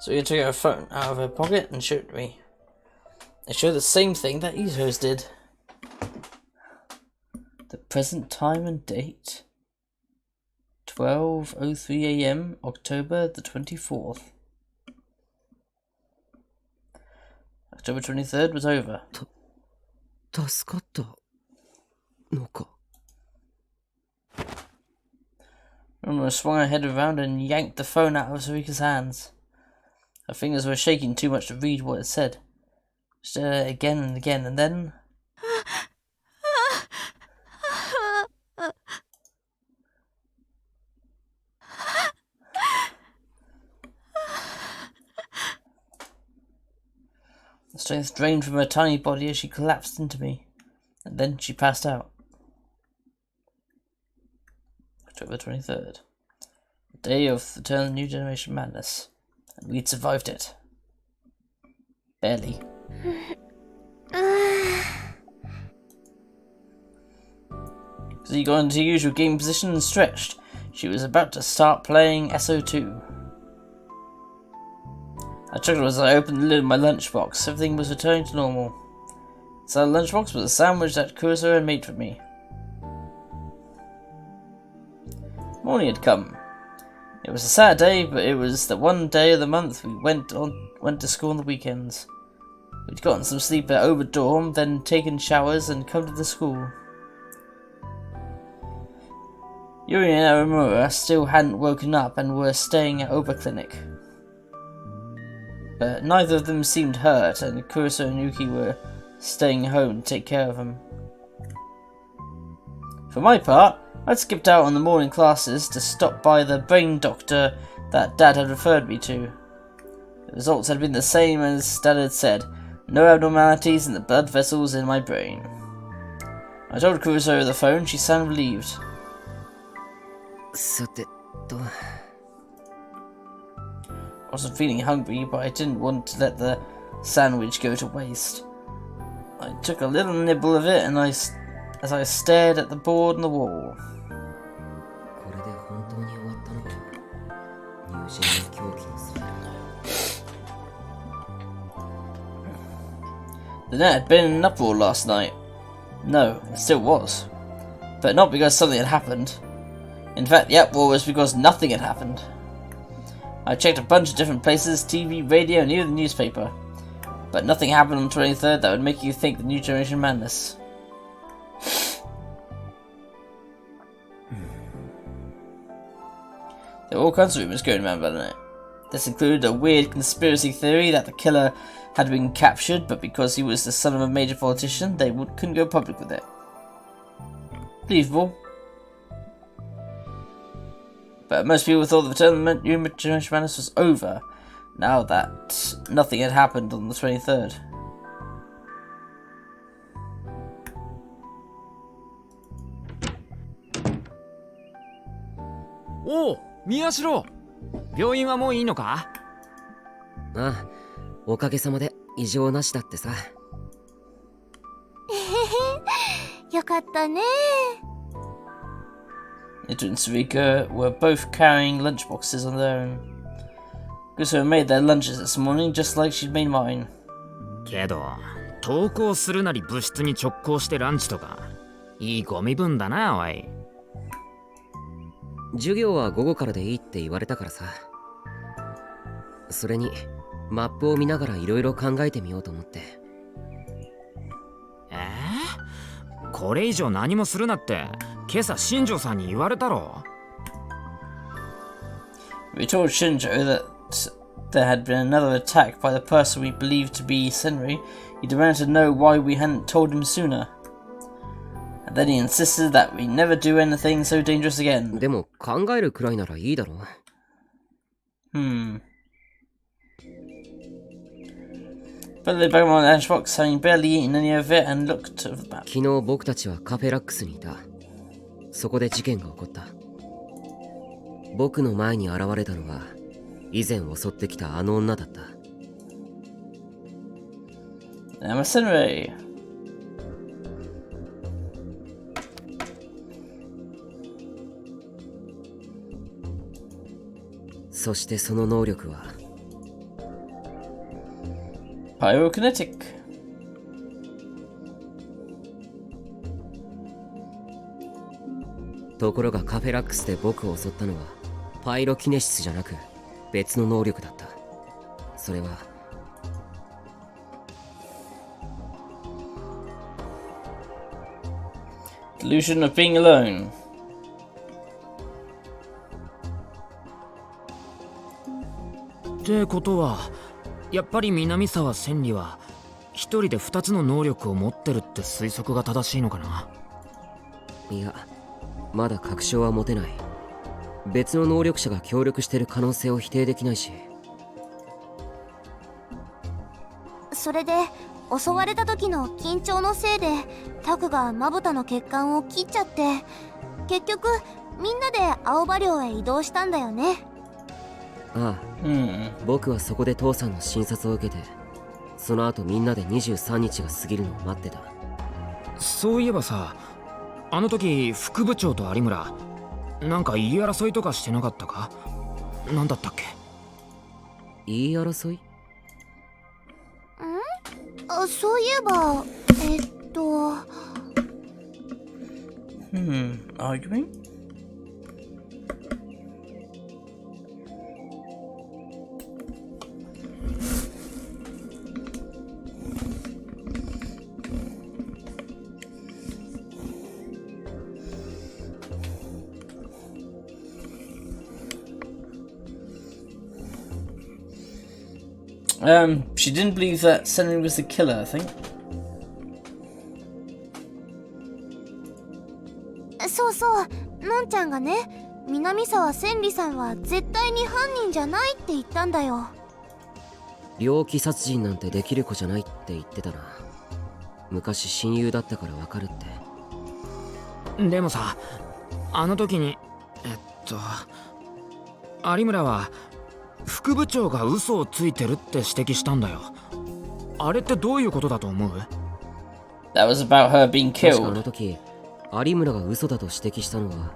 So you took her phone out of her pocket and showed me. It showed the same thing that Izo's did. The present time and date. 12:03 AM, October the 24th. October 23rd was over. 助かったのか。 Rona swung her head around and yanked the phone out of Sarika's hands. Her fingers were shaking too much to read what it said. Stir again and again, and then... The strength drained from her tiny body as she collapsed into me, and then she passed out. October 23rd. The day of the turn of New Generation Madness. And we'd survived it. Barely. She got into her usual game position and stretched. She was about to start playing SO2. I chuckled as I opened the lid of my lunchbox. Everything was returning to normal. Inside the lunchbox was a sandwich that Kurosawa had made for me. Morning had come. It was a Saturday, but it was the one day of the month we went to school on the weekends. We'd gotten some sleep at Over dorm, then taken showers and come to the school. Yuri and Aomura still hadn't woken up and were staying at Over Clinic. But neither of them seemed hurt, and Kurosawa and Yuki were staying home to take care of them. For my part, I'd skipped out on the morning classes to stop by the brain doctor that Dad had referred me to. The results had been the same as Dad had said, no abnormalities in the blood vessels in my brain. I told Kurosawa over the phone. She sounded relieved. さてと I wasn't feeling hungry, but I didn't want to let the sandwich go to waste. I took a little nibble of it and as I stared at the board on the wall. これで本当に終わったのか。入試の狂気のスライド。 The net had been in an uproar last night. No, it still was. But not because something had happened. In fact, the uproar was because nothing had happened. I checked a bunch of different places, TV, radio, and even the newspaper. But nothing happened on the 23rd that would make you think the New Generation Madness. There were all kinds of rumors going around about it. This included a weird conspiracy theory that the killer had been captured, but because he was the son of a major politician, they couldn't go public with it. Believable. But most people thought the return of the New Generation Madness was over, now that nothing had happened on the 23rd. Oh, 宮代、病院はもういいのか？ああ、おかげさまで異常なしだってさ。よかったね。 Ito and Sarika were both carrying lunchboxes on their own. Kurosawa made their lunches this morning just like she'd made mine. けど、登校するなり部室に直行してランチとか、いいご身分だな、おい。授業は午後からでいいって言われたからさ。それにマップを見ながらいろいろ考えてみようと思って。これ以上何もするなって今朝新庄さんに言われたろ。 We told Shinjo that there had been another attack by the person we believed to be Senri. He demanded to know why we hadn't told him sooner. And then he insisted that we never do anything so dangerous again. でも考えるくらいならいいだろう。But they back on the lunchbox, having barely eaten any of it, and looked at the map. 昨日僕たちはカフェラックスにいた。そこで事件が起こった。僕の前に現れたのは以前襲ってきたあの女だった。I'm a Senri. そしてその能力は Pyrokinetic. ところがカフェラックスで僕を襲ったのはパイロキネシスじゃなく別の能力だった。それはDelusion of being alone. ってことはやっぱり南沢千里は一人で2つの能力を持ってるって推測が正しいのかな。いや、まだ確証は持てない。別の能力者が協力してる可能性を否定できないし。それで襲われた時の緊張のせいでタクがまぶたの血管を切っちゃって、結局みんなで青葉寮へ移動したんだよね。ああ、僕はそこで父さんの診察を受けて、その後みんなで23日が過ぎるのを待ってた。そういえばさ、あの時副部長と有村なんか言い争いとかしてなかったか。なんだったっけ。言い争い？そういえばArguing? She didn't believe that Senri was the killer, I think. そうそう、のんちゃんがね、南沢千里さんは絶対に犯人じゃないって言ったんだよ。猟奇殺人なんてできる子じゃないって言ってたな。昔親友だったからわかるって。でもさ、あの時に有村は副部長が嘘をついてるって指摘したんだよ。あれってどういうことだと思う？ That was about her being 確かあ killed. の時有村が嘘だと指摘したのは、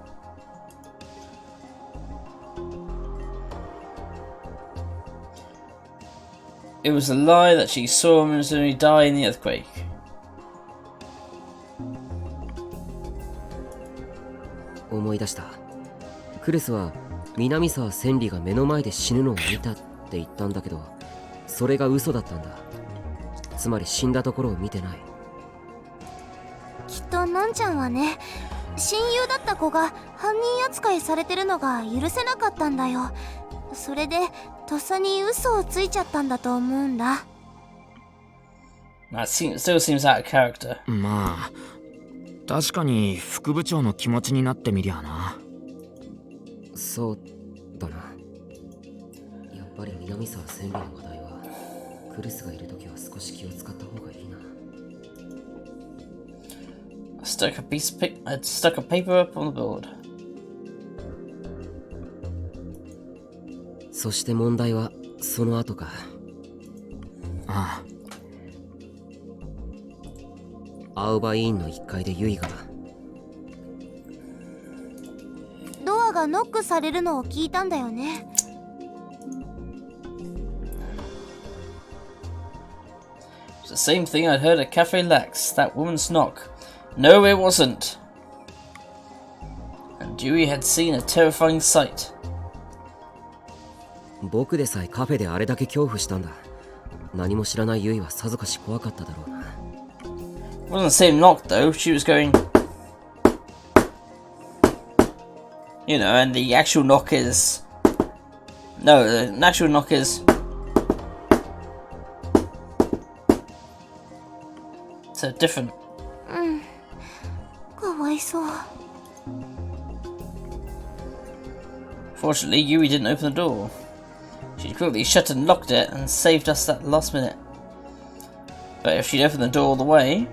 It was a lie that she saw Mizumi die in the earthquake. 思い出した。クルスは南沢千里が目の前で死ぬのを見たって言ったんだけど、それが嘘だったんだ。つまり死んだところを見てない。きっとのんちゃんはね、親友だった子が犯人扱いされてるのが許せなかったんだよ。それでとっさに嘘をついちゃったんだと思うんだ。That still seems out of character. まあ確かに副部長の気持ちになってみりゃな。そうだな。やっぱり南沢千里の話題はクルスがいるときは少し気を使った方がいいな。I stuck a paper up on the board. そして問題はその後か。あ青葉委員の1階でユイがドアがノックされるのを聞いたんだよね。It's the same thing I'd heard at Cafe Lax. That woman's knock. No, it wasn't. And Dewey had seen a terrifying sight. 僕でさえカフェであれだけ恐怖したんだ。何も知らないユイはさぞかし怖かっただろうな。It wasn't the same knock though. She was going, you know, and the actual knock is no, the actual knock is so different. かわいそう。 Fortunately, Yui didn't open the door. She quickly shut and locked it and saved us that last minute. But if she'd opened the door all the way,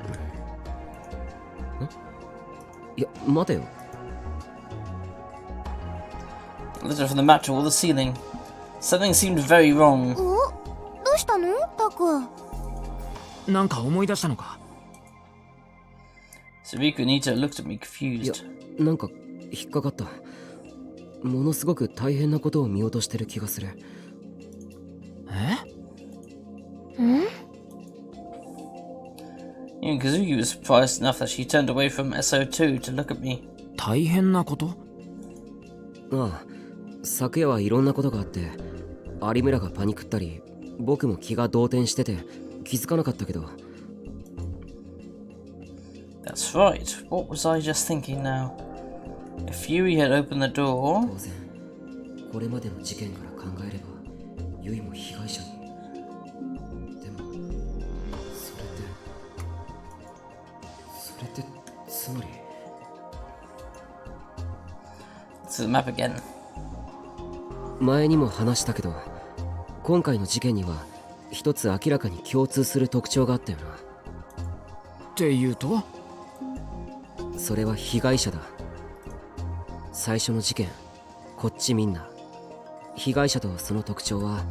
いや待てよ。 lifted from the mat to all the ceiling. Something seemed very wrong. どうしたのタク？なんか思い出したのか。Suriku Nita looked at me いや confused. なんか引っかかった。ものすごく大変なことを見落としてる気がする。Even Kazuki was surprised enough that she turned away from SO2 to look at me. 大変なこと？ああ、昨夜はいろんなことがあって、有村がパニクったり、僕も気が動転してて気づかなかったけど。That's right. What was I just thinking now? If Yui had opened the door... 当然、これまでの事件から考えれば、ユイも被害者に。でも、それってつまり。To the map again. 前にも話したけど、今回の事件には一つ明らかに共通する特徴があったよな。っていうと？それは被害者だ。最初の事件、こっちみんな被害者とその特徴は。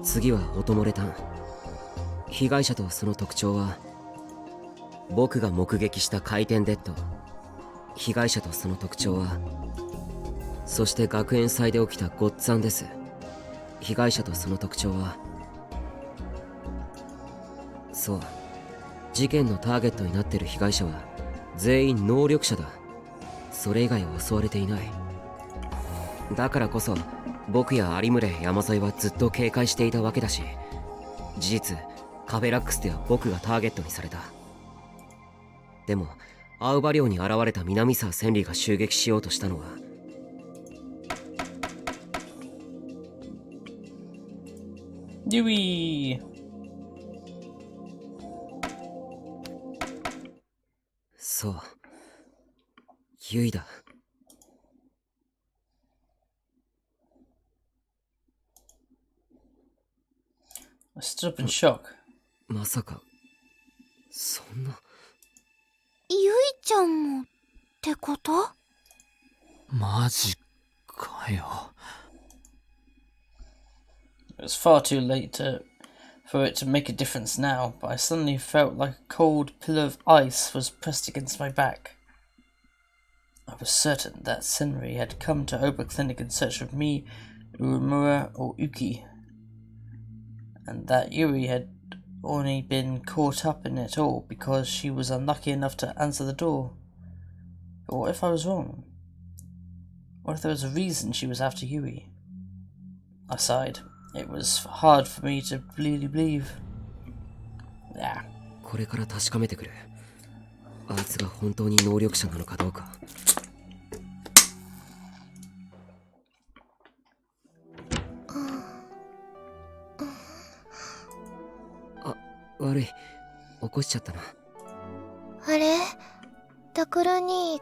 次は音漏れタン。被害者とその特徴は、僕が目撃した回転デッド。被害者とその特徴は、そして学園祭で起きたゴッツァンです。被害者とその特徴は、そう、事件のターゲットになっている被害者は全員能力者だ。それ以外は襲われていない。だからこそ僕や有村山添はずっと警戒していたわけだし、事実カフェラックスでは僕がターゲットにされた。でもアウバ寮に現れた南沢千里が襲撃しようとしたのは、Yui! そう、ユイだ。I stood up in shock. まさかそんな。ゆいちゃんもってこと？マジかよ。It was far too late for it to make a difference now, but I suddenly felt like a cold pillar of ice was pressed against my back. I was certain that Senri had come to Oba Clinic in search of me, Urumura, or Uki, and that Yuri had only been caught up in it all because she was unlucky enough to answer the door. But what if I was wrong? What if there was a reason she was after Yuri? I sighed. It was hard for me to really believe. Yeah. これから確かめてくれ。あいつが本当に能力者なのかどうか。あ、悪い。起こしちゃったな。あれ？タクルに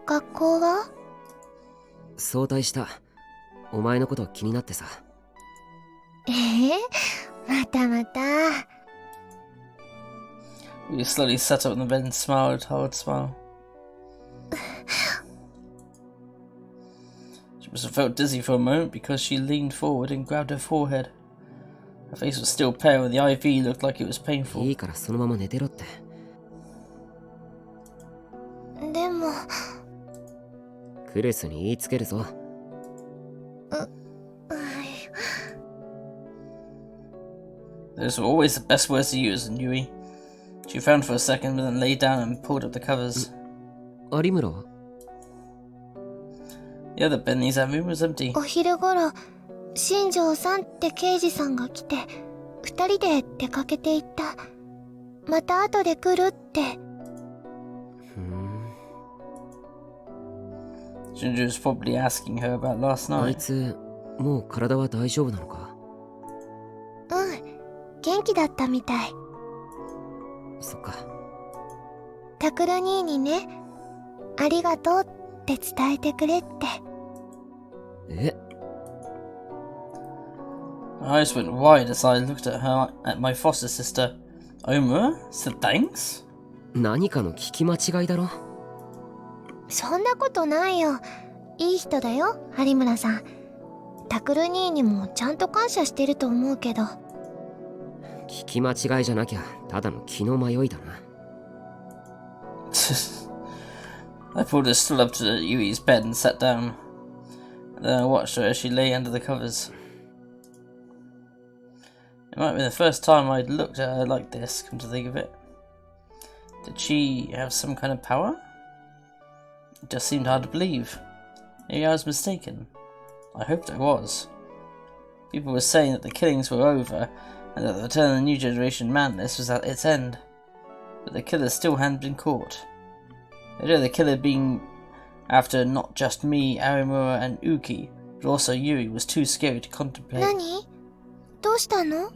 学校は？早退した。お前のこと気になってさ。またまた。We slowly sat up in the bed and smiled, hard smile. She must have felt dizzy for a moment because she leaned forward and grabbed her forehead. Her face was still pale and the IV looked like it was painful. いいからそのまま寝てろって。でもクレスに言いつけるぞ。Those were always the best words to use in Yui. She frowned for a second, but then lay down and pulled up the covers. 有村は？ The other bed in the exam room was empty. お昼頃、新庄さんって刑事さんが来て、二人で出かけていった。また後で来るって。Shinju was probably asking her about last あい night. つもう体は大丈夫なのか？元気だったみたい。そっか。タクル兄にね、ありがとうって伝えてくれって。え？ My eyes went wide as I looked at my foster sister. Omura said thanks? 何かの聞き間違いだろ。そんなことないよ。いい人だよ、有村さん。タクル兄にもちゃんと感謝してると思うけど。聞き間違いじゃなきゃただの気の迷いだな。I pulled her stool up to Yui's bed and sat down. Then I watched her as she lay under the covers. It might have been the first time I'd looked at her like this, come to think of it. Did she have some kind of power? It just seemed hard to believe. Maybe I was mistaken. I hoped I was. People were saying that the killings were over, and that the return of the new generation madness was at its end. But the killer still hadn't been caught. The idea of the killer being after not just me, Arimura, and Uki, but also Yui was too scary to contemplate. 何？どうしたの？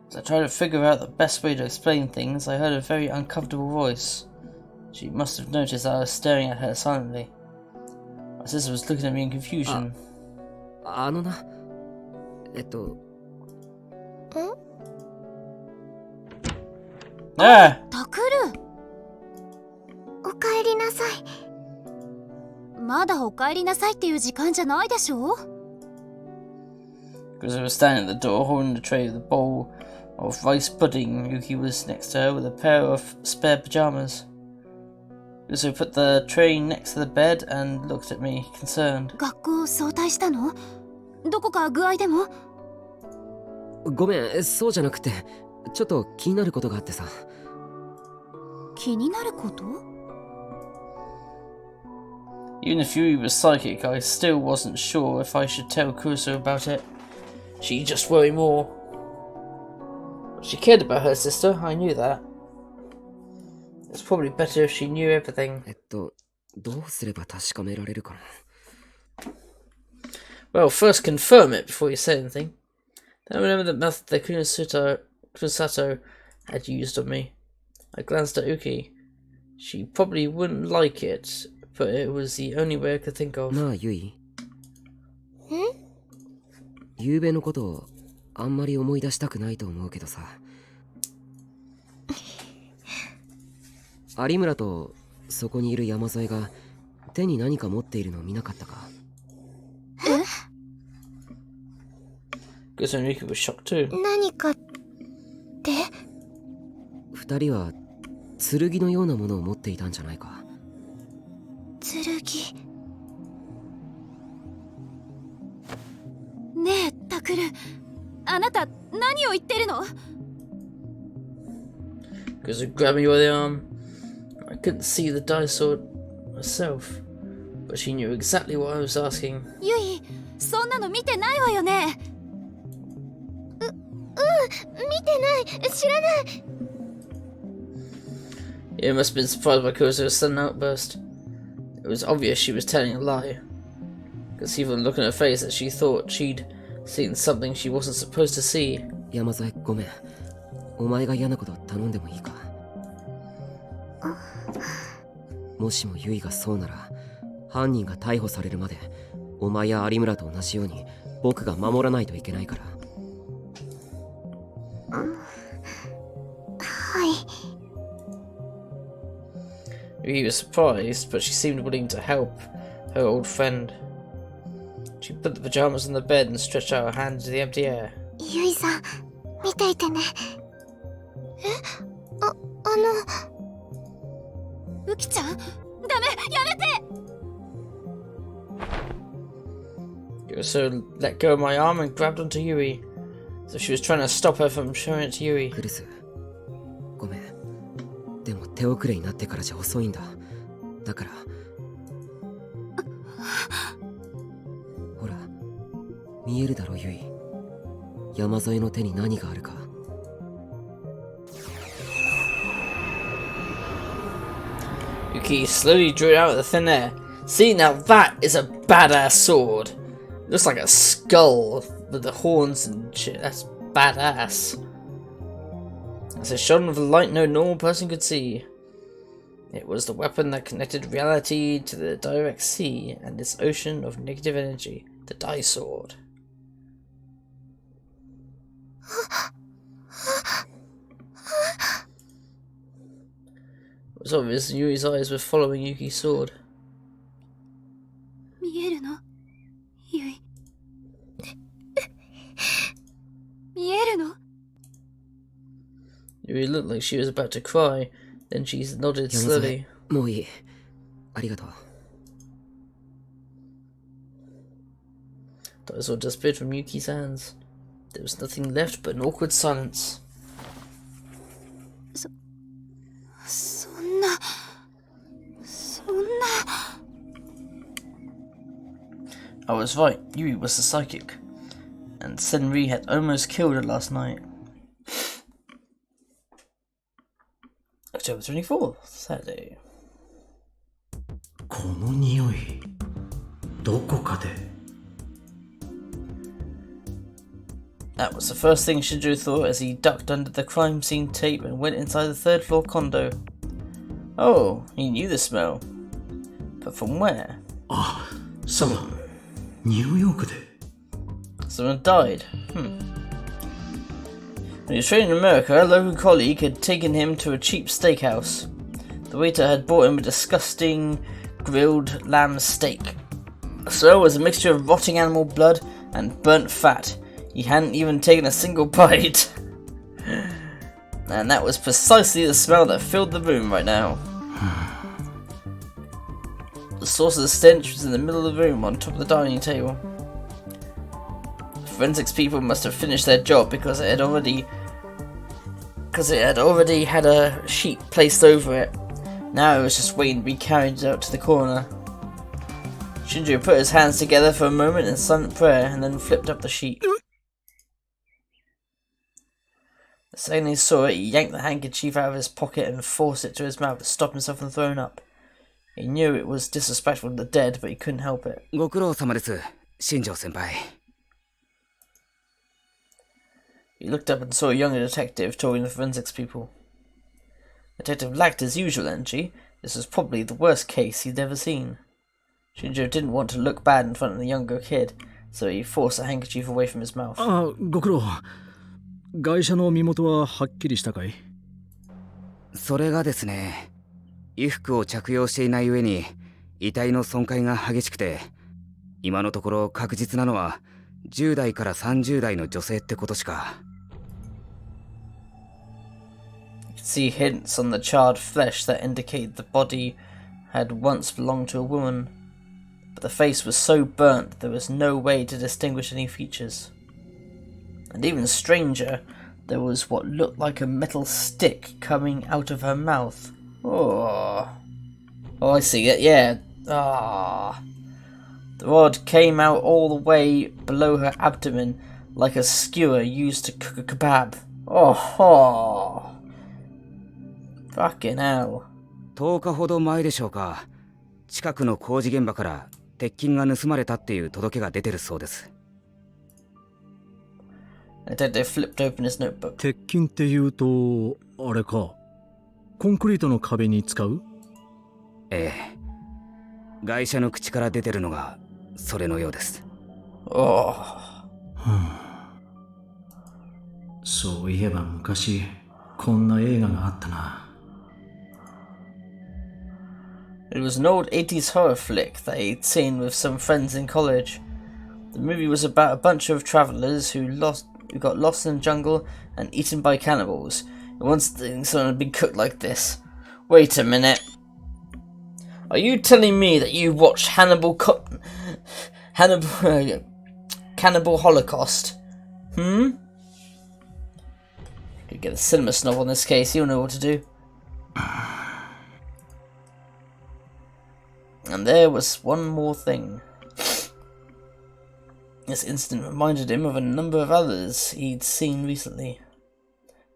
As I tried to figure out the best way to explain things, I heard a very uncomfortable voice. She must have noticed that I was staring at her silently. My sister was looking at me in confusion. あのな、Ah! タクル、おかえりなさい。まだお帰りなさいっていう時間じゃないでしょ。 Because I was standing at the door holding the tray with a bowl of rice pudding. Yuki was next to her with a pair of spare pajamas. So put the tray next to the bed and looked at me, concerned. 学校早退したの？どこか具合でも？ごめん、そうじゃなくて、ちょっと気になることがあってさ。気になること？ Even if Yui was psychic, I still wasn't sure if I should tell Kurusu about it. She'd just worry more. She cared about her sister, I knew that. It's probably better if she knew everything. どうすれば確かめられるかな。Well, first confirm it before you say anything. Then I remember the method that Kurusato had used on me. I glanced at Uki. She probably wouldn't like it, but it was the only way I could think of. なあ、ユイ。ゆうべのことをあんまり思い出したくないと思うけどさ。有村とそこにいる山添が手に何か持っているのを見なかったか？ Guess Enrique was shocked too. 何かって？二人は剣のようなものを持っていたんじゃないか？剣。ねえ、タクル、あなた何を言ってるの？ Because it grabbed me by the arm. I couldn't see the dice sword myself, but she knew exactly what I was asking. ユイ、そんなの見てないわよね。見てない。知らない。 You must have been surprised by Kurosu's sudden outburst. It was obvious she was telling a lie. I could see from the look on her face that she thought she'd seen something she wasn't supposed to see. 山添、ごめん。お前が嫌なこと頼んでもいいか？もしもユイがそうなら、犯人が逮捕されるまでお前や有村と同じように僕が守らないといけないから。はい。 He was surprised, but she seemed willing to help her old friend. She put the pajamas on the bed and stretched out her hand into the empty air. ゆいさん、見ていてね。ウキちゃん、ダメ、やめて。 Kurosu let go of my arm and grabbed onto Yui, as if she was trying to stop her from showing it to Yui. クルス、ごめん。でも手遅れになってからじゃ遅いんだ。だからほら、見えるだろユイ。山添の手に何があるか。Yuki slowly drew it out of the thin air. See, now that is a badass sword. It looks like a skull with the horns and shit. That's badass. As it shone with a light no normal person could see. It was the weapon that connected reality to the direct sea and its ocean of negative energy. The Dai Sword. It was obvious Yui's eyes were following Yuki's sword. 見えるの？ユイ。見えるの？ Yui looked like she was about to cry. Then she nodded 山添、 slowly. もういい。ありがとう。 Dai Sword disappeared from Yuki's hands. There was nothing left but an awkward silence. そんな I was right, Yui was the psychic, and Senri had almost killed her last night. October 24th, Saturday. この匂いどこかで That was the first thing Shinjo thought as he ducked under the crime scene tape and went inside the third floor condo. Oh, he knew the smell. But from where? あ、そう、ニューヨークで Someone died. When he was training in America, a local colleague had taken him to a cheap steakhouse. The waiter had brought him a disgusting grilled lamb steak. The smell was a mixture of rotting animal blood and burnt fat. He hadn't even taken a single bite. And that was precisely the smell that filled the room right now. The source of the stench was in the middle of the room on top of the dining table. The forensics people must have finished their job because it had already had a sheet placed over it. Now it was just waiting to be carried out to the coroner. Shinjo put his hands together for a moment in silent prayer and then flipped up the sheet. The second he saw it, he yanked the handkerchief out of his pocket and forced it to his mouth to stop himself from throwing up. He knew it was disrespectful to the dead, but he couldn't help it. ご苦労様です、新庄先輩。 He looked up and saw a younger detective talking to the forensics people. The detective lacked his usual energy. This was probably the worst case he'd ever seen. Shinjo didn't want to look bad in front of the younger kid, so he forced the handkerchief away from his mouth. あ、ご苦労。ガイシャの身元ははっきりしたかい？それがですね、衣服を着用していない上に遺体の損壊が激しくて、今のところ確実なのは10代から30代の女性ってことしか。You could see hints on the charred flesh that indicated the body had once belonged to a woman, but the face was so burnt there was no way to distinguish any features. And even stranger, there was what looked like a metal stick coming out of her mouth. Oh, I see it, yeah. Ah. The rod came out all the way below her abdomen like a skewer used to cook a kebab. Oh. Fucking hell. 10日ほど前でしょうか。近くの工事現場から鉄筋が盗まれたっていう届けが出てるそうです。Detective flipped open his notebook. 鉄筋っていうとあれか。コンクリートの壁に使う？ええ。ガイシャの口から出てるのがそれのようです。Oh. そういえば昔こんな映画があったな。It was an old 80s horror flick that he'd seen with some friends in college. The movie was about a bunch of travelers who got lost in the jungle and eaten by cannibals. Once things had been cooked like this. Wait a minute. Are you telling me that you watched Cannibal Holocaust? Could get a cinema snob on this case, he'll know what to do. And there was one more thing. This incident reminded him of a number of others he'd seen recently.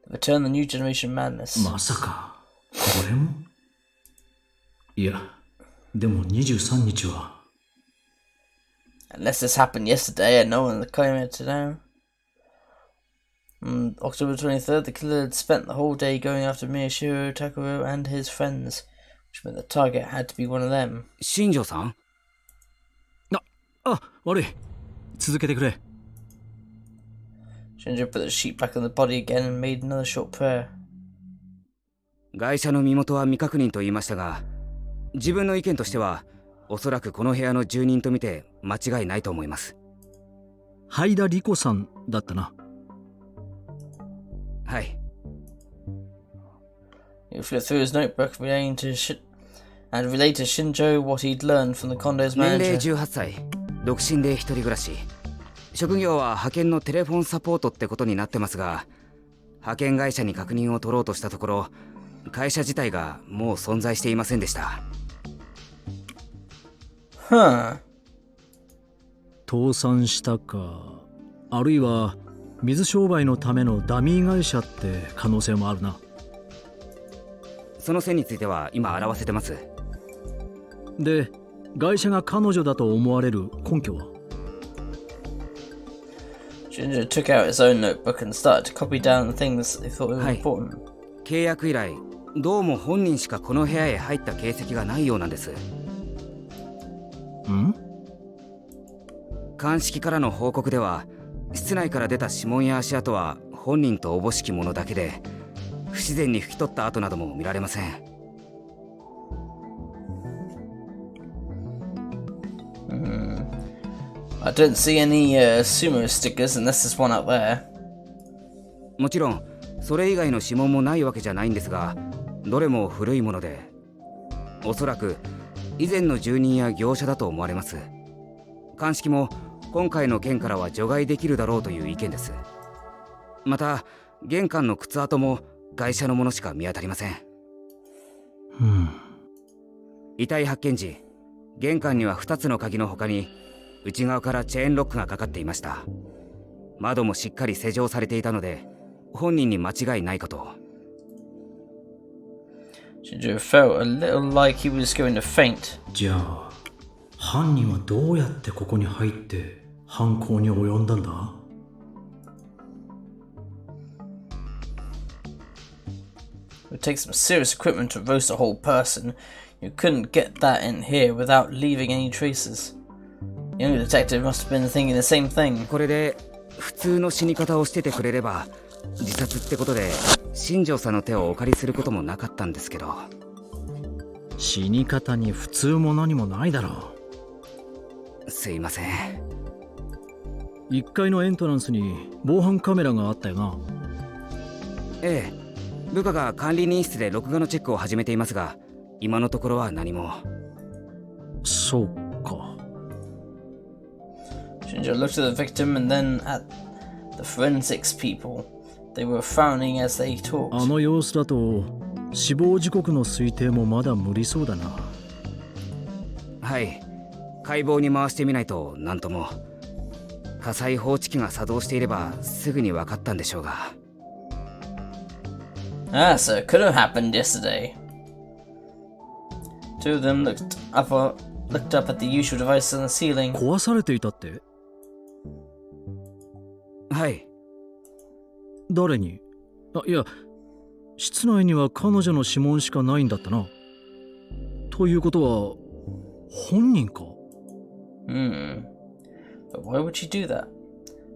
The return of the new generation madness. まさかこれも？いや、でも23日は。Unless this happened yesterday and no one commented down. On October 23rd, the killer had spent the whole day going after Miyashiro, Takuru, and his friends, which meant the target had to be one of them. 新庄さん？悪い。続けてくれ。Shinjo put the sheet back on the body again and made another short prayer. ガイシャの身元は未確認と言いましたが、自分の意見としては、おそらくこの部屋の住人と見て間違いないと思います。灰田理子さんだったな。はい。He flipped through his notebook relating to relate to Shinjo what he'd learned from the condo's 年齢 manager. 18歳、独身で一人暮らし。職業は派遣のテレフォンサポートってことになってますが、派遣会社に確認を取ろうとしたところ、会社自体がもう存在していませんでした。Huh. 倒産したか、あるいは水商売のためのダミー会社って可能性もあるな。その線については今表せてます。で、会社が彼女だと思われる根拠は？ Ginger took out his own notebook and started to copy down the things they thought were important. 契約以来、どうも本人しかこの部屋へ入った形跡がないようなんです。鑑識からの報告では、室内から出た指紋や足跡は本人とおぼしきものだけで、不自然に拭き取った跡なども見られません。I don't see any sumo stickers unless there's one out there. もちろんそれ以外の指紋もないわけじゃないんですが、どれも古いもので、おそらく以前の住人や業者だと思われます。鑑識も今回の件からは除外できるだろうという意見です。また玄関の靴跡も外車のものしか見当たりません。遺体発見時、玄関には2つの鍵の他に内側からチェーンロックがかかっていました。窓もしっかり施錠されていたので、本人に間違いないかと。Ginger felt a little like he was going to faint. じゃあ犯人はどうやってここに入って犯行に及んだんだ？ It would take some serious equipment to roast a whole person. You couldn't get that in here without leaving any traces. The young detective must have been thinking the same thing. これで普通の死に方をしててくれれば、自殺ってことで新庄さんの手をお借りすることもなかったんですけど。死に方に普通も何もないだろう。すいません。1階のエントランスに防犯カメラがあったよな。ええ、部下が管理人室で録画のチェックを始めていますが、今のところは何も。そうか。Ginger looked at the victim and then at the forensics people. They were frowning as they talked. あの様子だと死亡時刻の推定もまだ無理そうだな。はい、解剖に回してみないと何とも。火災報知器が作動していればすぐに分かったんでしょうが。Ah, so it could have happened yesterday. Two of them looked up at the usual device on the ceiling. 壊されていたって？はい。誰に？いや、室内には彼女の指紋しかないんだったな。ということは本人か？But why would she do that?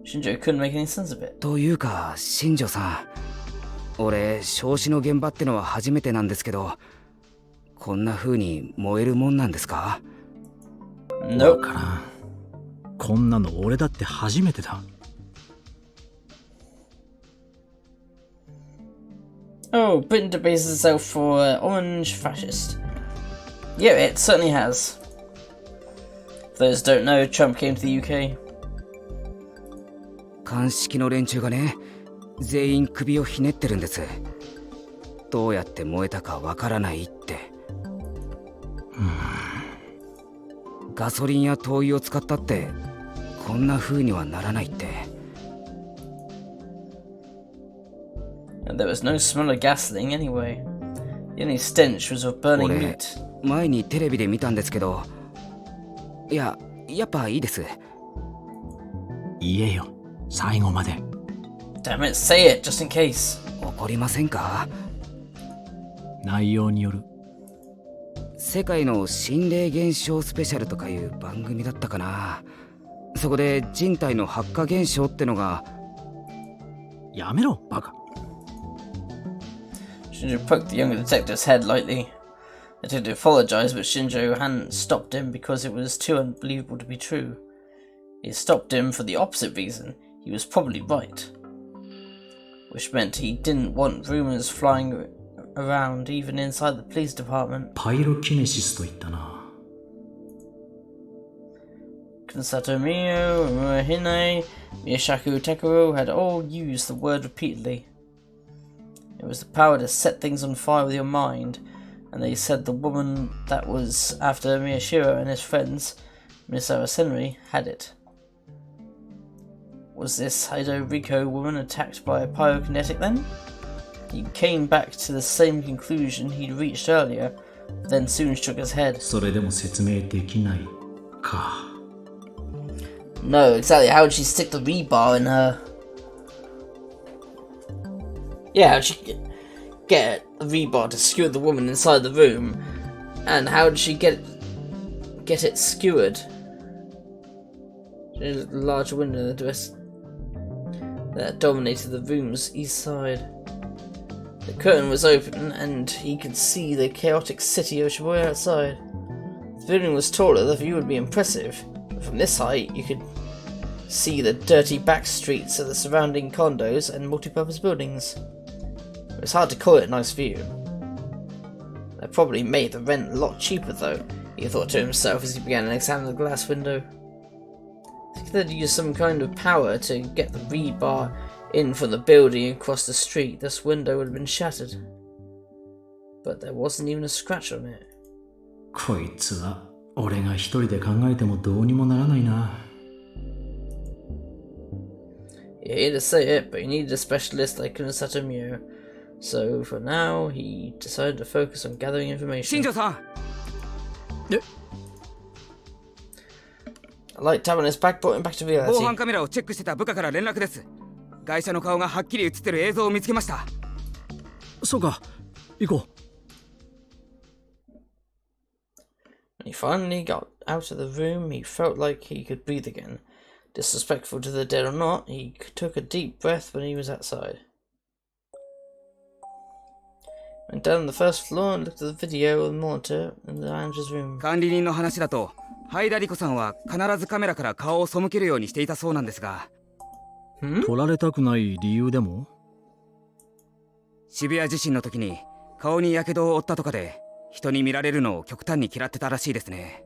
Shinjo couldn't make any sense of it. というか、新庄さん、俺、焼死の現場ってのは初めてなんですけど、こんな風に燃えるもんなんですか？ Nope. わからん。こんなの俺だって初めてだ。Oh, Britain debases itself for orange fascist. Yeah, it certainly has. For those who don't know, Trump came to the UK. 鑑識の連中がね、全員首をひねってるんです。どうやって燃えたかわからないって。ガソリンや灯油を使ったってこんな風にはならないって。And there was no smell of gasoline anyway. The only stench was of burning meat. 前にテレビで見たんですけど、いや、やっぱいいです。言えよ、最後まで。Damn it, say it, just in case. 怒りませんか？内容による。世界の心霊現象スペシャルとかいう番組だったかな。そこで人体の発火現象ってのが。やめろ、バカ。Shinjo poked the younger detective's head lightly. The detective apologized, but Shinjo hadn't stopped him because it was too unbelievable to be true. He stopped him for the opposite reason. He was probably right. Which meant he didn't want rumors flying around even inside the police department. パイロキネシスと言ったな。Kunsato Mio, Muehine, Miyashaku, Takuru had all used the word repeatedly. It was the power to set things on fire with your mind, and they said the woman that was after Miyashiro and his friends, Misawa Senri, had it. Was this Haido Riko woman attacked by a pyrokinetic then? He came back to the same conclusion he'd reached earlier, but then soon shook his head. それでも説明できないか。 No, exactly. How would she stick the rebar in her? Yeah, how'd she get a rebar to skewer the woman inside the room? And how did she get it skewered? She had a large window in the dress that dominated the room's east side. The curtain was open, and he could see the chaotic city of Shibuya outside. The building was taller, the view would be impressive, but from this height you could see the dirty back streets of the surrounding condos and multi-purpose buildings. It was hard to call it a nice view. They probably made the rent a lot cheaper though, he thought to himself as he began to examine the glass window. If they'd used some kind of power to get the rebar in from the building across the street, this window would have been shattered. But there wasn't even a scratch on it. こいつは俺が一人で考えてもどうにもならないな。 He hated to say it, but he needed a specialist like Kunosato Mio. So for now, he decided to focus on gathering information. 新庄さん A light tap on his back brought him back to 防 reality. 犯カメラをチェックしてた部下から連絡です。外車の顔がはっきり映ってる映像を見つけました。そうか、行こう。 When he finally got out of the room, he felt like he could breathe again. Disrespectful to the dead or not, he took a deep breath when he was outside. Went down on the first floor and looked at the video on the monitor in the manager's room. 管理人の話だと、灰田理子さんは必ずカメラから顔を背けるようにしていたそうなんですが、取られたくない理由でも？渋谷地震の時に顔に火傷を負ったとかで、人に見られるのを極端に嫌ってたらしいですね。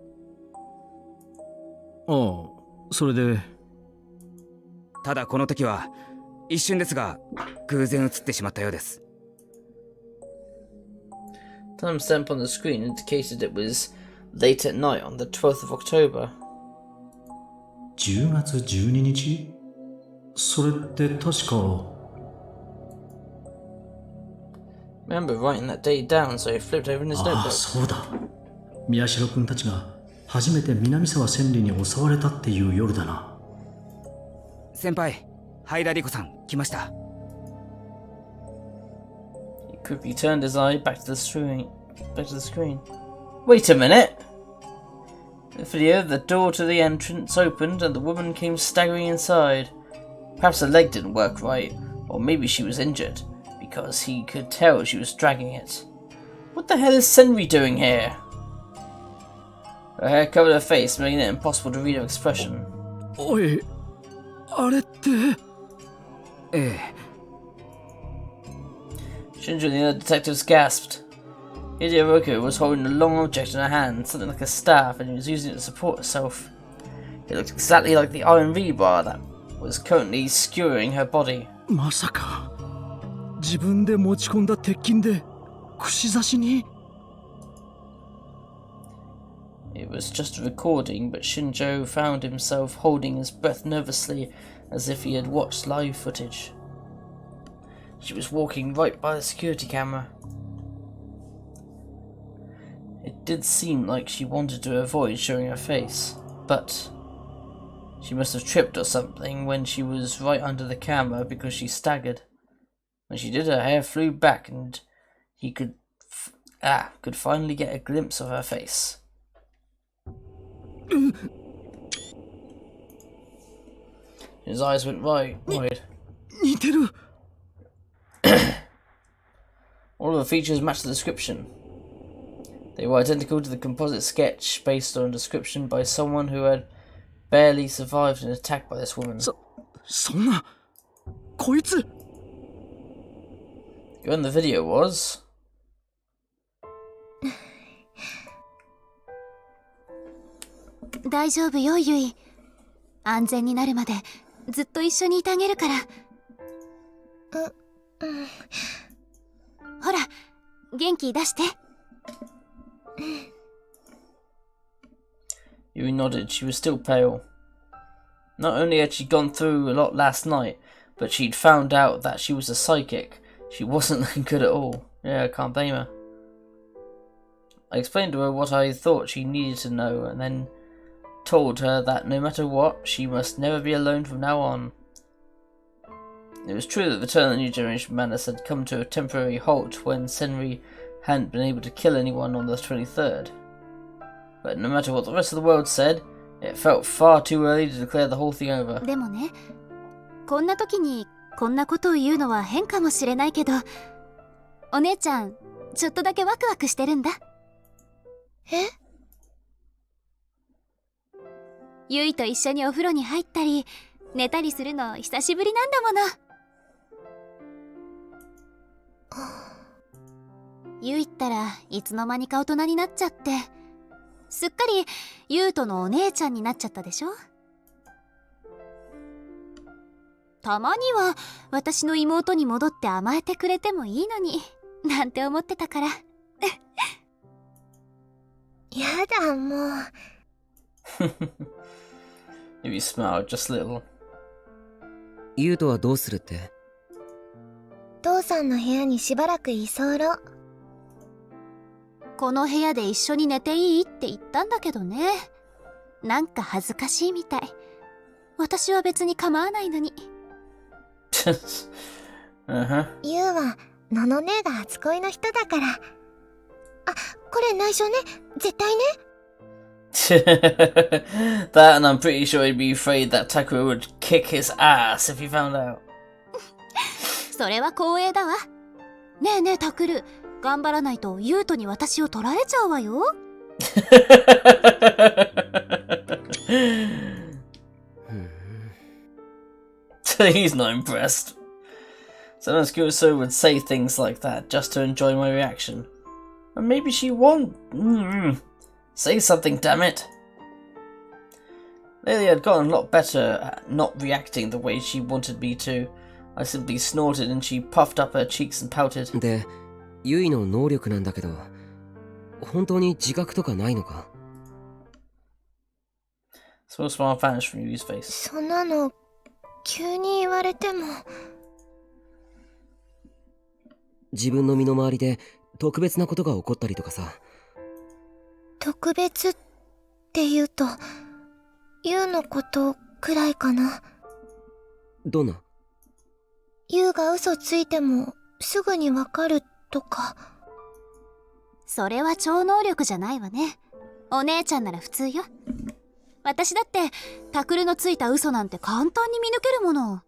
ああ、それで。ただこの時は一瞬ですが偶然映ってしまったようです。Timestamp on the screen indicated it was late at night on the 12th of October. 10月12日？それって確か。 Remember writing that date down, so he flipped over in his ああ、 notebook. そうだ。宮代君たちが初めて南沢千里に襲われたっていう夜だな。先輩、灰田理子さん来ました。He quickly turned his eye back to the screen. Wait a minute! In the video, the door to the entrance opened and the woman came staggering inside. Perhaps her leg didn't work right, or maybe she was injured, because he could tell she was dragging it. What the hell is Senri doing here? Her hair covered her face, making it impossible to read her expression. おい、あれって。ええ。 Shinju and the other detectives gasped. Hideoroku was holding a long object in her hand, something like a staff, and he was using it to support herself. It looked exactly like the iron rebar that was currently skewering her body. まさか自分で持ち込んだ鉄筋で串刺しに。 It was just a recording, but Shinjo found himself holding his breath nervously as if he had watched live footage. She was walking right by the security camera. It did seem like she wanted to avoid showing her face, but she must have tripped or something when she was right under the camera because she staggered. When she did, her hair flew back and he could finally get a glimpse of her face. His eyes went wide. 似てる。 All of the features matched the description. They were identical to the composite sketch based on a description by someone who had barely survived an attack by this woman. そんな。こいつ。 When the video was. 大丈夫よ、ゆい。安全になるまでずっと一緒にいてあげるから。ほら、元気出して。Yui nodded. She was still pale. Not only had she gone through a lot last night, but she'd found out that she was a psychic. She wasn't looking good at all. Yeah, I can't blame her. I explained to her what I thought she needed to know, and then told her that no matter what, she must never be alone from now on. It was true that the turn of the new generation madness had come to a temporary halt when Senri hadn't been able to kill anyone on the 23rd. But no matter what the rest of the world said, it felt far too early to declare the whole thing over. でもね、こんな時にこんなことを言うのは変かもしれないけど、お姉ちゃん、ちょっとだけワクワクしてるんだ。え？ゆいと一緒にお風呂に入ったり、寝たりするの久しぶりなんだもの。ゆいったらいつの間にか大人になっちゃって、すっかりゆうとのお姉ちゃんになっちゃったでしょ。たまには私の妹に戻って甘えてくれてもいいのになんて思ってたから。やだ、もう。If you smiled just a little. ユウトはどうするって？父さんの部屋にしばらく居候。この部屋で一緒に寝ていいって言ったんだけどね。なんか恥ずかしいみたい。私は別に構わないのに。ユウはのの姉が初恋の人だから。あ、これ内緒ね。絶対ね。That, and I'm pretty sure he'd be afraid that Takuru would kick his ass if he found out. それは光栄だわ。ねえねえタクル、頑張らないとユウトに私を取られちゃうわよ。He's not impressed. Sometimes Kuroso would say things like that just to enjoy my reaction. And maybe she won't. Say something, damn it. Lately I'd gotten a lot better at not reacting the way she wanted me to. I simply snorted and she puffed up her cheeks and pouted. で、ユイの能力なんだけど、本当に自覚とかないのか？ Small smile vanished from Yui's face. そんなの急に言われても。自分の身の回りで特別なことが起こったりとかさ。特別って言うと、ユウのことくらいかな。どんな？ユウが嘘ついてもすぐにわかるとか。それは超能力じゃないわね。お姉ちゃんなら普通よ。私だってタクルのついた嘘なんて簡単に見抜けるもの。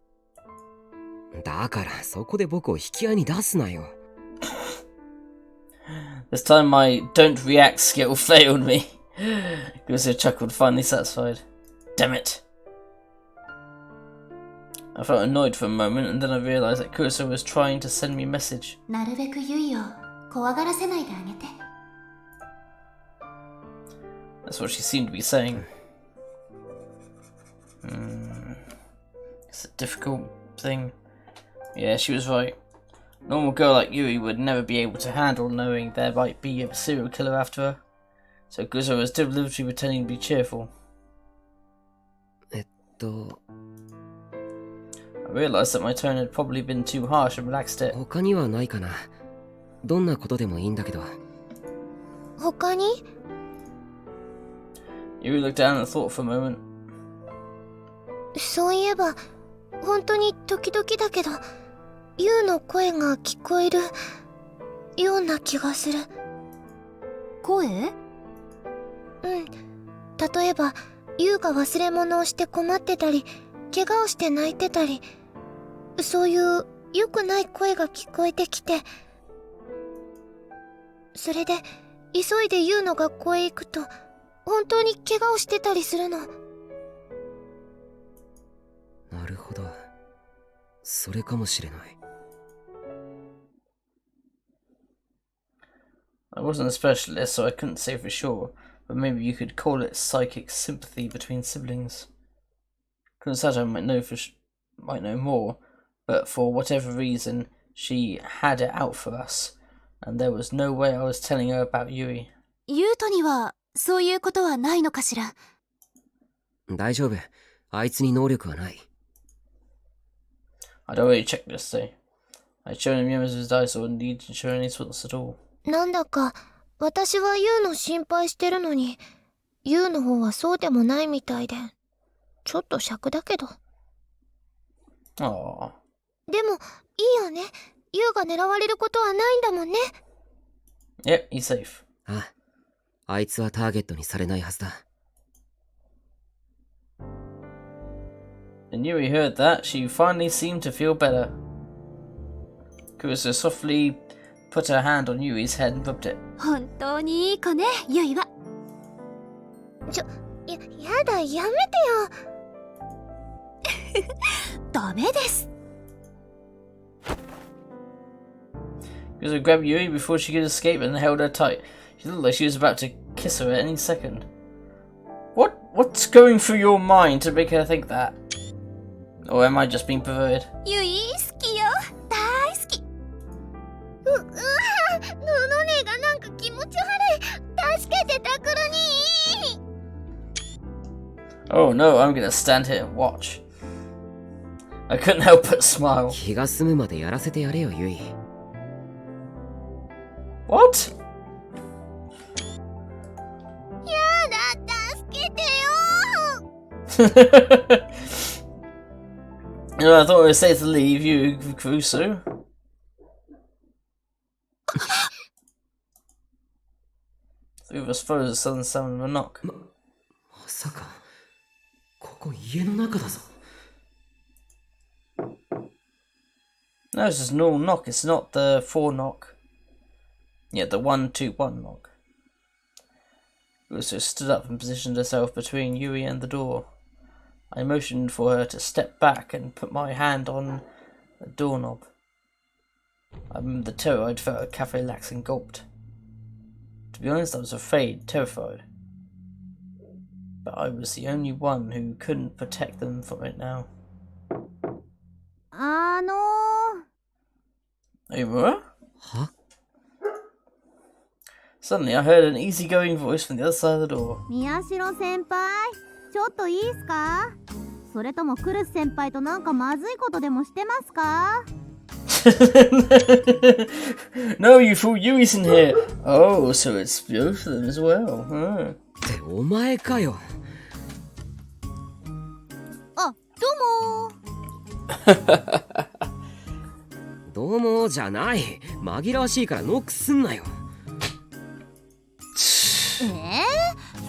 だからそこで僕を引き合いに出すなよ。This time my don't react skill failed me. Kuroso chuckled, finally satisfied. Damn it. I felt annoyed for a moment and then I realized that Kuroso was trying to send me a message. なるべくユイを怖がらせないであげて。That's what she seemed to be saying. It's a difficult thing. Yeah, she was right. A normal girl like Yui would never be able to handle knowing there might be a serial killer after her. So Kuroso was deliberately pretending to be cheerful. I realized that my tone had probably been too harsh and relaxed it. 他にはないかな。どんなことでもいいんだけど。他に？ Yui looked down and thought for a moment. そういえば、本当に時々だけど、ユウの声が聞こえるような気がする。声？うん。例えば、ユウが忘れ物をして困ってたり、怪我をして泣いてたり、そういう良くない声が聞こえてきて、それで急いでユウの学校へ行くと、本当に怪我をしてたりするの。なるほど。それかもしれない。I wasn't a specialist, so I couldn't say for sure, but maybe you could call it psychic sympathy between siblings. Kurosato might know more, but for whatever reason, she had it out for us, and there was no way I was telling her about Yui. ユウトにはそういうことはないのかしら。大丈夫。あいつに能力はない。I'd already checked this day. I'd shown him Yama's dice, so it didn't show any spots at all. なんだか私はユウの心配してるのに、ユウの方はそうでもないみたいで、ちょっと癪だけど。Aww. でもいいよね。ユウが狙われることはないんだもんね。Yep, he's safe. ああ、あいつはターゲットにされないはずだ。And Yui heard that, she finally seemed to feel better. Kurosato softly put her hand on Yui's head and rubbed it. 本当にいい子ね、ユイは。やだ、やめてよ。ダメです。Kurosato grabbed Yui before she could escape and held her tight. She looked like she was about to kiss her at any second. What's going through your mind to make her think that? Or am I just being perverted? ユイ好きよ、大好き。ののねがなんか気持ち悪い。助けてタクルに。Oh no, I'm gonna stand here and watch. I couldn't help but smile. 気が済むまでやらせてやれよ、ユイ。What? やだ、助けてよ。You know, I thought it was safe to leave you, Kurusu. Three of us froze the sudden sound of a knock. まさか、ここ家の中だぞ。No, it's just a normal knock. It's not the 4 knock. Yeah, the 1-2-1 knock. Kurusu stood up and positioned herself between Yui and the door. I motioned for her to step back and put my hand on the doorknob. I remembered the terror I'd felt at Cafe Lax and gulped. To be honest, I was afraid, terrified. But I was the only one who couldn't protect them from it now. Omura? は Suddenly I heard an easygoing voice from the other side of the door. 宮代先輩、ちょっといいっすか？それともクルス先輩となんかまずいことでもしてますか？ No, you fool, Yui's in here. Oh, so it's both of them as well. Huh. ってお前かよ。あ、どうもどうもじゃない。紛らわしいからノックすんなよ。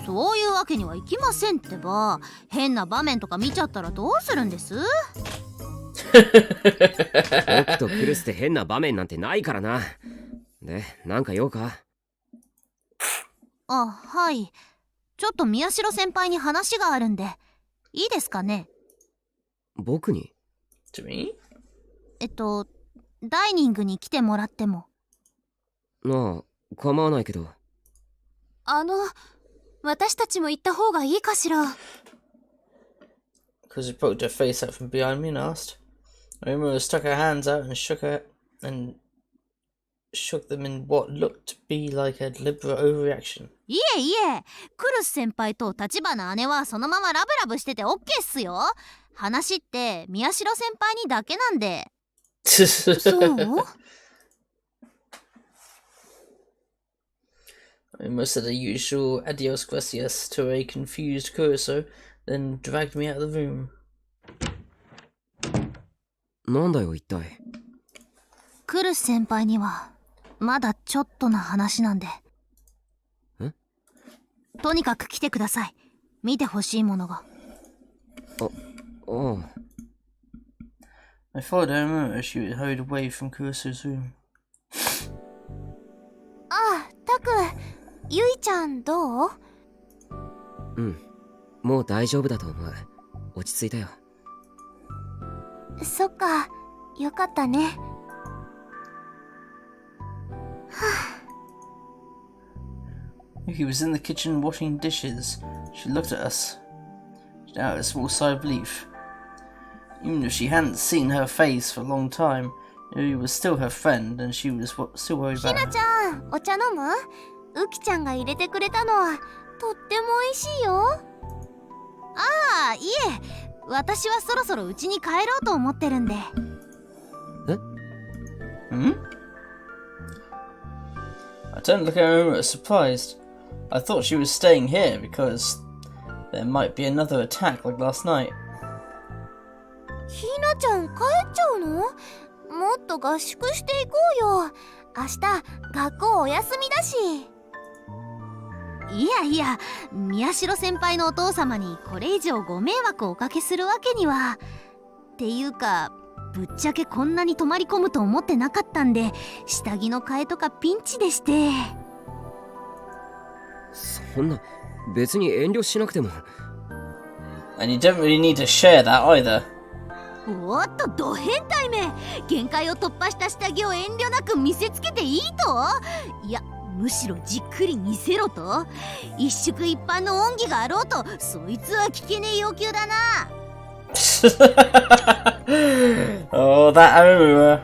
そういうわけにはいきませんってば。変な場面とか見ちゃったらどうするんです？僕とクルスで変な場面なんてないからな。で、なんか用か？あ、はい。ちょっと宮代先輩に話があるんで、いいですかね？僕に？ To me? ダイニングに来てもらっても。なあ、構わないけど。私たちも行った方がいいかしら。Because she poked her face out from behind me and asked. Omura stuck her hands out and shook them in what looked to be like a deliberate overreaction. いえいえ、クルス先輩と橘姉はそのままラブラブしててオッケーっすよ。話って宮代先輩にだけなんで。そう？ Omura said the usual adios gracias to a confused Kurosato, then dragged me out of the room. なんだよ一体。クルス先輩にはまだちょっとな話なんで。とにかく来てください。見てほしいものが。ああ。I followed Omura as she was hurried away from Kurosa's room. ああ、タク、ゆいちゃんどう？うん、もう大丈夫だと思う。落ち着いたよ。そっか、よかったね。Yuki was in the kitchen washing dishes. She looked at us. She let out a small sigh of relief. Even if she hadn't seen her face for a long time, he was still her friend, and she was still worried ひ about な her. ちゃん、お茶飲む？ウキちゃんが入れてくれたのはとっても美味しいよ。ああ、いえ、私はそろそろ家に帰ろうと思ってるんで。Hmm? I turned to look at her surprised. I thought she was staying here because there might be another attack like last night. ひなちゃん帰っちゃうの？もっと合宿していこうよ。明日学校お休みだし。いやいや、宮代先輩のお父様にこれ以上ご迷惑をおかけするわけには。っていうか、ぶっちゃけこんなに泊まり込むと思ってなかったんで、下着の替えとかピンチでして。そんな、別に遠慮しなくても。And you don't really need to share that either. おっと、ド変態め、限界を突破した下着を遠慮なく見せつけていいと？いや、むしろじっくり見せろと？一宿一般の恩義があろうと、そいつは聞けねえ要求だな。Oh, that Arumu.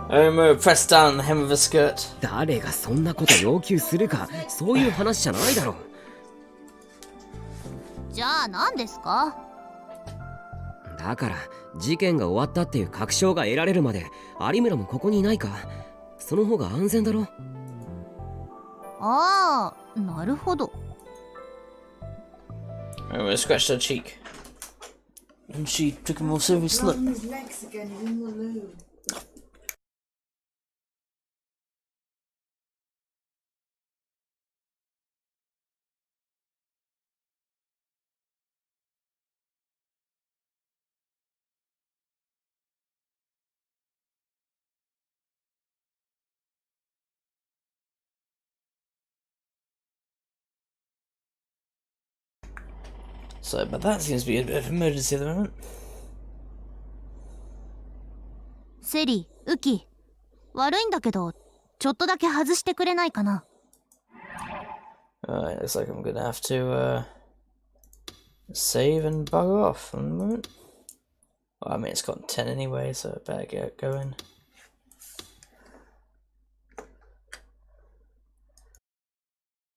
Arumu pressed down the hem of her skirt. 誰がそんなこと要求するか、そういう話じゃないだろう。じゃあ何ですか？だから事件が終わったっていう確証が得られるまで有村もここにいないか。その方が安全だろ。ああ、なるほど。Arumu scratched her cheek. And she took a more serious look. So, but that seems to be a bit of an emergency at the moment. セリ、ウキ、悪いんだけど、ちょっとだけ外してくれないかな。Alright, looks like I'm gonna have to save and bugger off for the moment. Well, I mean, it's got 10 anyway, so I better get going.